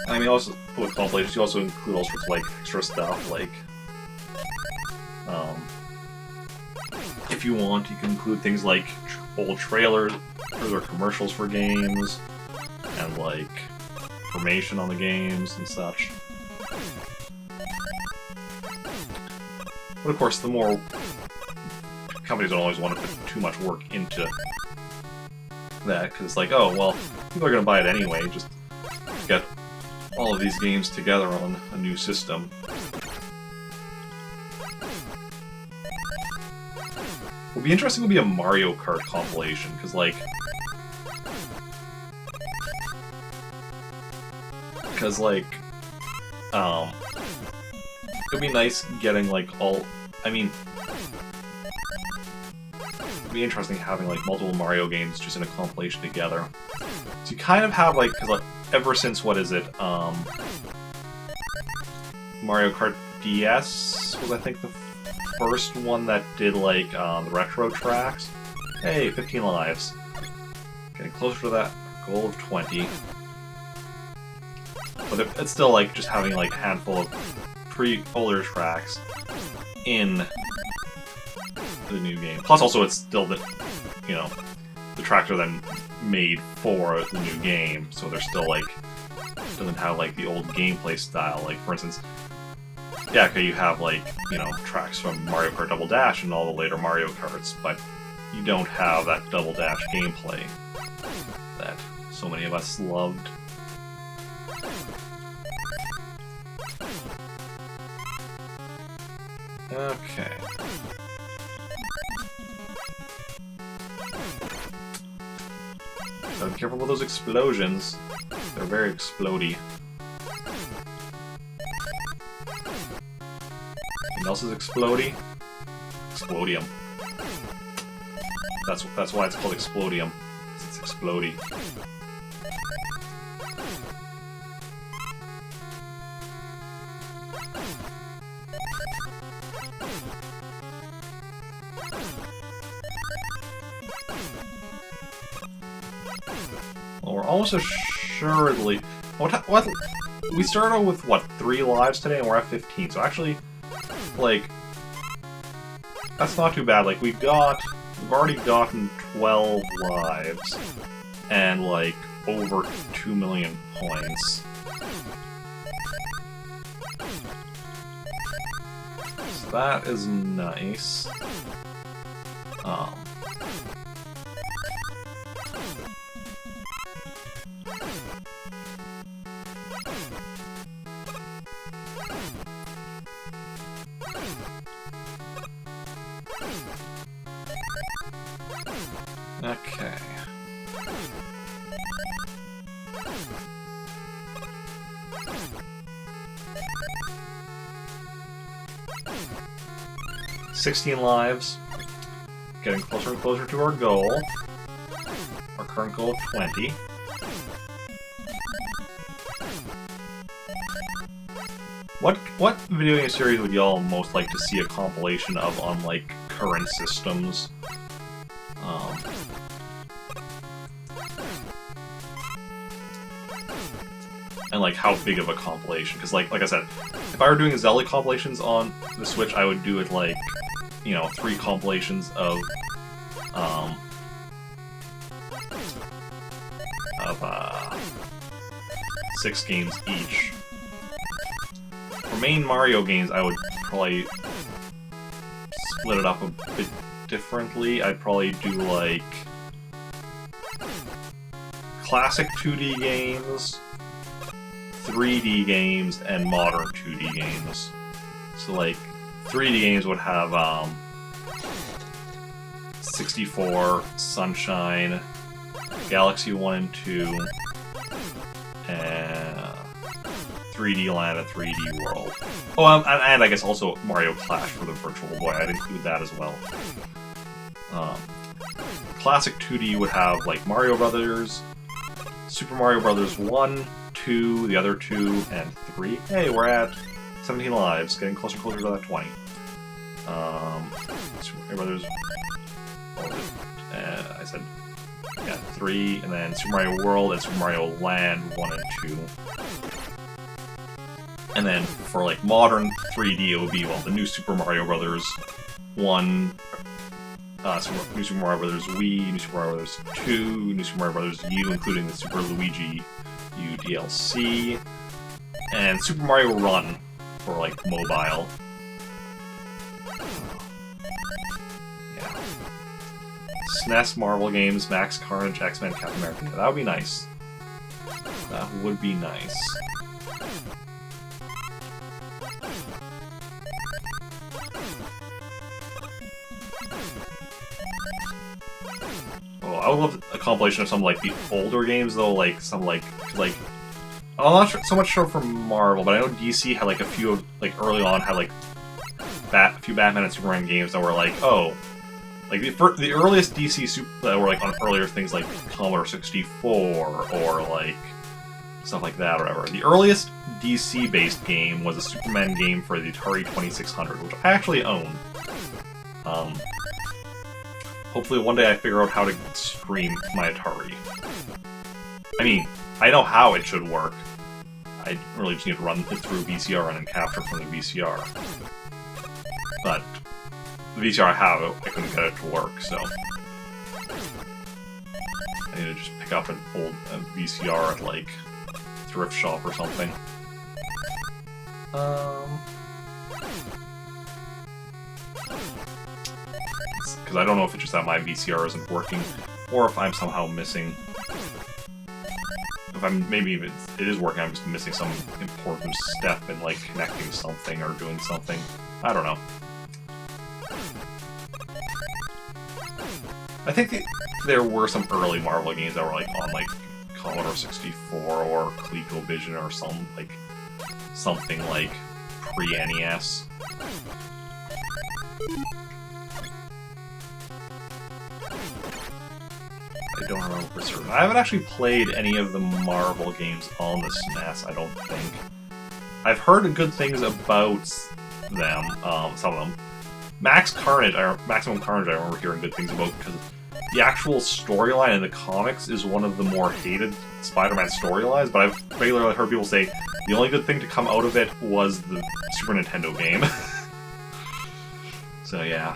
Speaker 1: I mean, also, with compilations, you also include all sorts of, like, extra stuff, like, if you want, you can include things like old trailers or commercials for games, and, like, information on the games and such. But of course, the more companies don't always want to put too much work into that, because it's like, oh, well, people are going to buy it anyway, just get all of these games together on a new system. What would be interesting would be a Mario Kart compilation, because, like... it would be nice getting, like, all... I mean... it would be interesting having, like, multiple Mario games just in a compilation together. So you kind of have, like... because, like, ever since, what is it, Mario Kart DS was, I think, the first one that did, like, the retro tracks. Hey, 15 lives. Getting closer to that goal of 20. But it's still, like, just having, like, a handful of older tracks in the new game. Plus, also, it's still the, you know, the tracks are then made for the new game, so they're still, like, doesn't have, like, the old gameplay style. Like, for instance, yeah, okay, you have, like, you know, tracks from Mario Kart Double Dash and all the later Mario Karts, but you don't have that Double Dash gameplay that so many of us loved. Okay. So be careful with those explosions. They're very explodey. Anything else is explodey? Explodium. That's why it's called Explodium. It's explodey. Well, we're almost assuredly... What? We started with, what, 3 lives today, and we're at 15, so actually, like, that's not too bad. Like, we've already gotten 12 lives, and, like, over 2 million points. So that is nice. Okay. $16 lives. Getting closer and closer to our goal. Our current goal of 20. What video game series would y'all most like to see a compilation of on, like, current systems? And, like, how big of a compilation? Because, like I said, if I were doing Zelda compilations on the Switch, I would do it, like, you know, 3 compilations of 6 games each. For main Mario games, I would probably split it up a bit differently. I'd probably do, like, classic 2D games, 3D games, and modern 2D games. So like 3D games would have 64, Sunshine, Galaxy 1 and 2, and 3D Land and 3D World. Oh, and I guess also Mario Clash for the Virtual Boy. I'd include that as well. Classic 2D would have like Mario Brothers, Super Mario Brothers 1, 2, the other 2, and 3. Hey, we're at 17 lives, getting closer and closer to that 20. Super Mario Brothers. I said, yeah, 3, and then Super Mario World and Super Mario Land 1 and 2. And then for like modern 3D, it would be, well, the new Super Mario Brothers 1, new Super Mario Brothers Wii, new Super Mario Brothers 2, new Super Mario Brothers U, including the Super Luigi U DLC, and Super Mario Run for like mobile. Yeah. SNES Marvel games, Max Carnage, X-Men, Captain America. That would be nice. That would be nice. Oh, I would love a compilation of some like the older games though, like some like I'm not so much sure for Marvel, but I know DC had like a few like early on had like a few Batman and Superman games that were like, oh, like the earliest DC that were like on earlier things like Commodore 64 or like stuff like that or whatever. The earliest DC based game was a Superman game for the Atari 2600, which I actually own. Hopefully one day I figure out how to stream my Atari. I mean, I know how it should work. I really just need to run it through VCR and then capture from the VCR. But the VCR I have, I couldn't get it to work, so I need to just pick up an old VCR at like a thrift shop or something. Because I don't know if it's just that my VCR isn't working, or if I'm somehow missing. If maybe if it is working, I'm just missing some important step in like connecting something or doing something. I don't know. I think there were some early Marvel games that were like on like Commodore 64 or ColecoVision or something like pre-NES. I don't remember for certain. I haven't actually played any of the Marvel games on the SNES, I don't think. I've heard good things about them, some of them. Maximum Carnage, I remember hearing good things about because the actual storyline in the comics is one of the more hated Spider-Man storylines, but I've regularly heard people say the only good thing to come out of it was the Super Nintendo game. So yeah.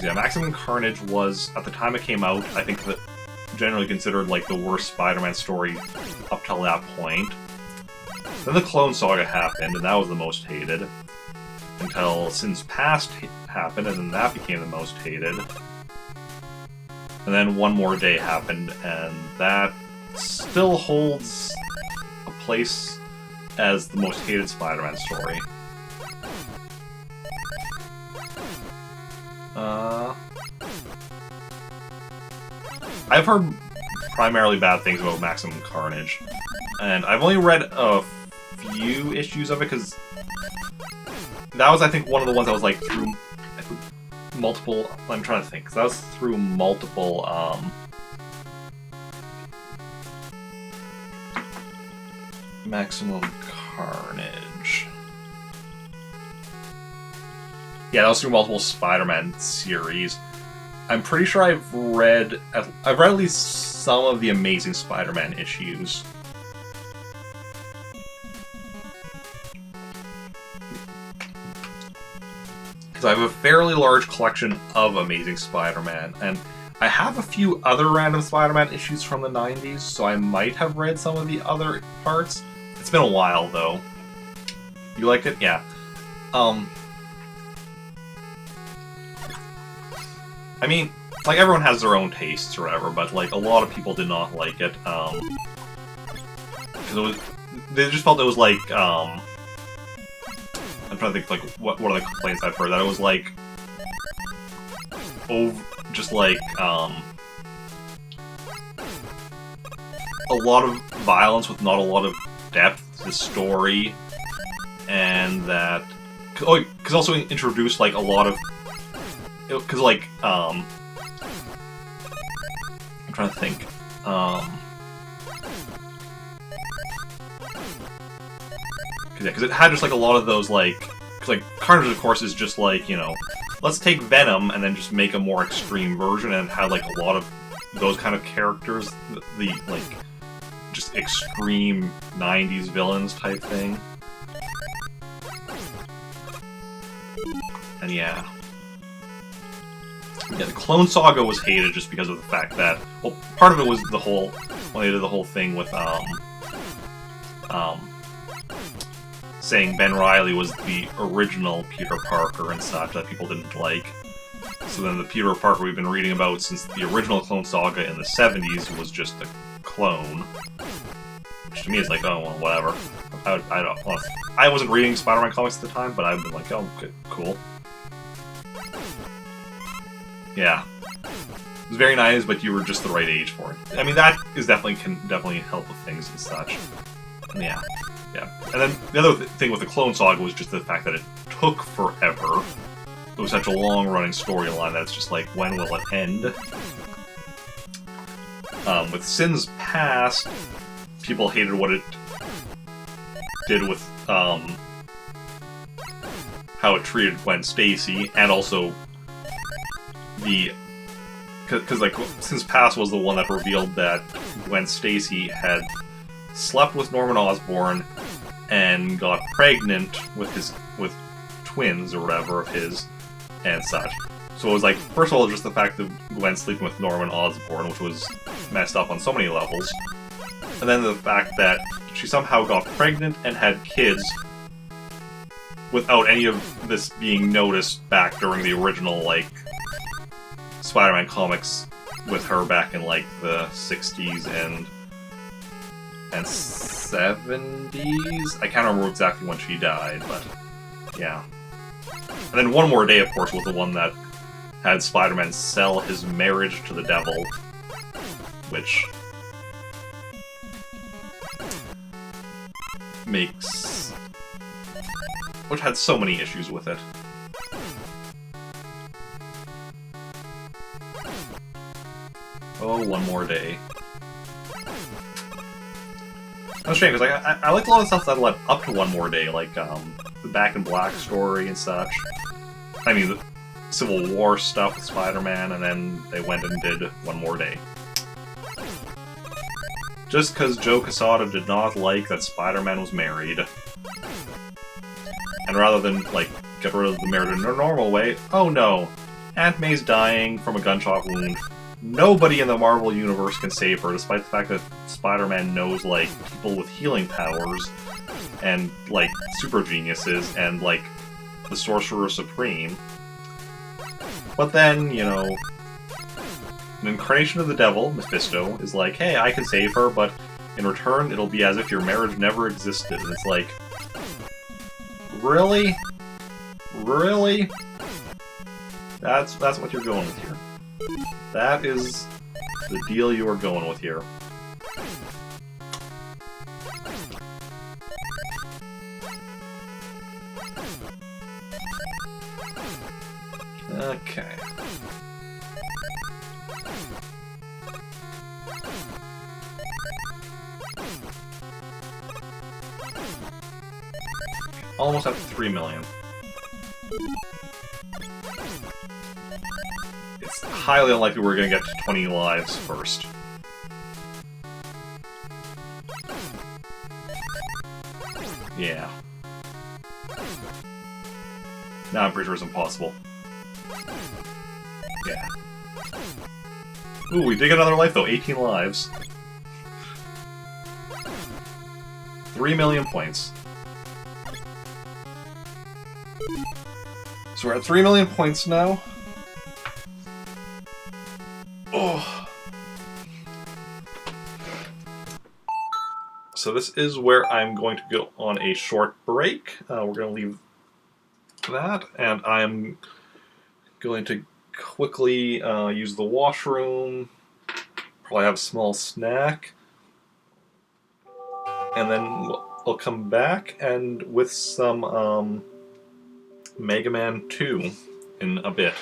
Speaker 1: Yeah, Maximum Carnage was, at the time it came out, I think that generally considered like the worst Spider-Man story up till that point. Then the Clone Saga happened, and that was the most hated. Until Sins Past happened, and then that became the most hated. And then One More Day happened, and that still holds a place as the most hated Spider-Man story. I've heard primarily bad things about Maximum Carnage, and I've only read a few issues of it because that was, I think, one of the ones that was like through multiple. I'm trying to think. 'Cause that was through multiple. Maximum Carnage. Yeah, that was through multiple Spider-Man series. I'm pretty sure I've read at least some of the Amazing Spider-Man issues. Because I have a fairly large collection of Amazing Spider-Man, and I have a few other random Spider-Man issues from the 90s, so I might have read some of the other parts. It's been a while, though. You liked it? Yeah. I mean, like, everyone has their own tastes or whatever, but, like, a lot of people did not like it, because they just felt it was, like, I'm trying to think, like, what are the complaints I've heard, that it was, like, just, like, a lot of violence with not a lot of depth to the story, and that... Oh, because also introduced, like, a lot of... Because, like, I'm trying to think, because it had just, like, a lot of those, like... Because, like, Carnage, of course, is just, like, you know, let's take Venom and then just make a more extreme version, and it had, like, a lot of those kind of characters, the like, just extreme 90s villains type thing. And yeah. Yeah, the Clone Saga was hated just because of the fact that, well, part of it was the whole, when they did the whole thing with, saying Ben Reilly was the original Peter Parker and such that people didn't like. So then the Peter Parker we've been reading about since the original Clone Saga in the 70s was just a clone. Which to me is like, oh, well, whatever. I wasn't reading Spider-Man comics at the time, but I've been like, oh, okay, cool. Yeah. It was very nice, but you were just the right age for it. I mean, that is can definitely help with things and such. And yeah. Yeah. And then the other thing with the Clone Saga was just the fact that it took forever. It was such a long-running storyline that it's just like, when will it end? With Sins Past, people hated what it did with, how it treated Gwen Stacy, and also because, like, Sins Past was the one that revealed that Gwen Stacy had slept with Norman Osborn and got pregnant with twins or whatever of his and such. So it was like, first of all, just the fact of Gwen sleeping with Norman Osborn, which was messed up on so many levels, and then the fact that she somehow got pregnant and had kids without any of this being noticed back during the original, like, Spider-Man comics with her back in, like, the 60s and 70s? I can't remember exactly when she died, but yeah. And then One More Day, of course, was the one that had Spider-Man sell his marriage to the devil, which had so many issues with it. Oh, One More Day. That's strange, because I like a lot of stuff that led up to One More Day, like the Back in Black story and such. I mean, the Civil War stuff with Spider-Man, and then they went and did One More Day. Just because Joe Quesada did not like that Spider-Man was married. And rather than, like, get rid of the marriage in a normal way, oh no, Aunt May's dying from a gunshot wound. Nobody in the Marvel Universe can save her, despite the fact that Spider-Man knows, like, people with healing powers, and, like, super geniuses, and, like, the Sorcerer Supreme. But then, you know, an incarnation of the devil, Mephisto, is like, hey, I can save her, but in return, it'll be as if your marriage never existed. And it's like, really? Really? That's what you're going with here. That is the deal you are going with here. Okay. Almost up to 3 million. It's highly unlikely we're going to get to 20 lives first. Yeah. Now I'm pretty sure it's impossible. Yeah. Ooh, we did get another life though, 18 lives. 3 million points. So we're at 3 million points now. Oh. So this is where I'm going to go on a short break. We're going to leave that, and I'm going to quickly use the washroom, probably have a small snack, and then I'll come back and with some Mega Man 2 in a bit.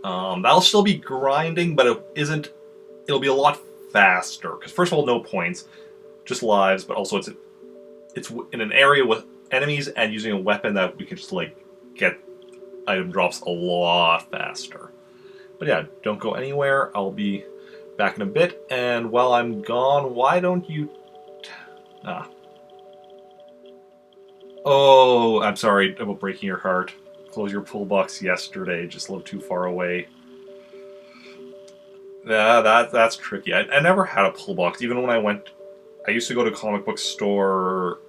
Speaker 1: That'll still be grinding, but it'll be a lot faster, because first of all, no points, just lives, but also it's in an area with enemies and using a weapon that we can just like get item drops a lot faster. But yeah, don't go anywhere. I'll be back in a bit, and while I'm gone, why don't you... Oh, I'm sorry about breaking your heart. Close your pull box yesterday, just lived too far away. Yeah, that's tricky. I never had a pull box, even when I used to go to a comic book store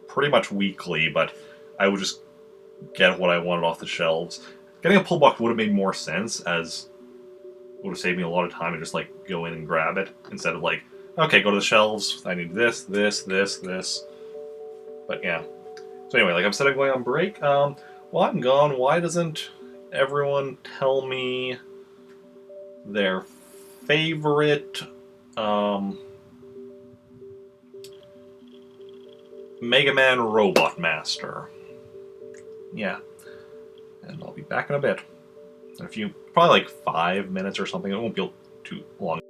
Speaker 1: pretty much weekly, but I would just get what I wanted off the shelves. Getting a pull box would have made more sense, as it would have saved me a lot of time to just like go in and grab it, instead of like, okay, go to the shelves, I need this, this, this, this. But yeah. So anyway, like I'm said, I'm going on break. While I'm gone, why doesn't everyone tell me their favorite Mega Man Robot Master? Yeah. And I'll be back in a bit. In a few, probably like 5 minutes or something. It won't be too long.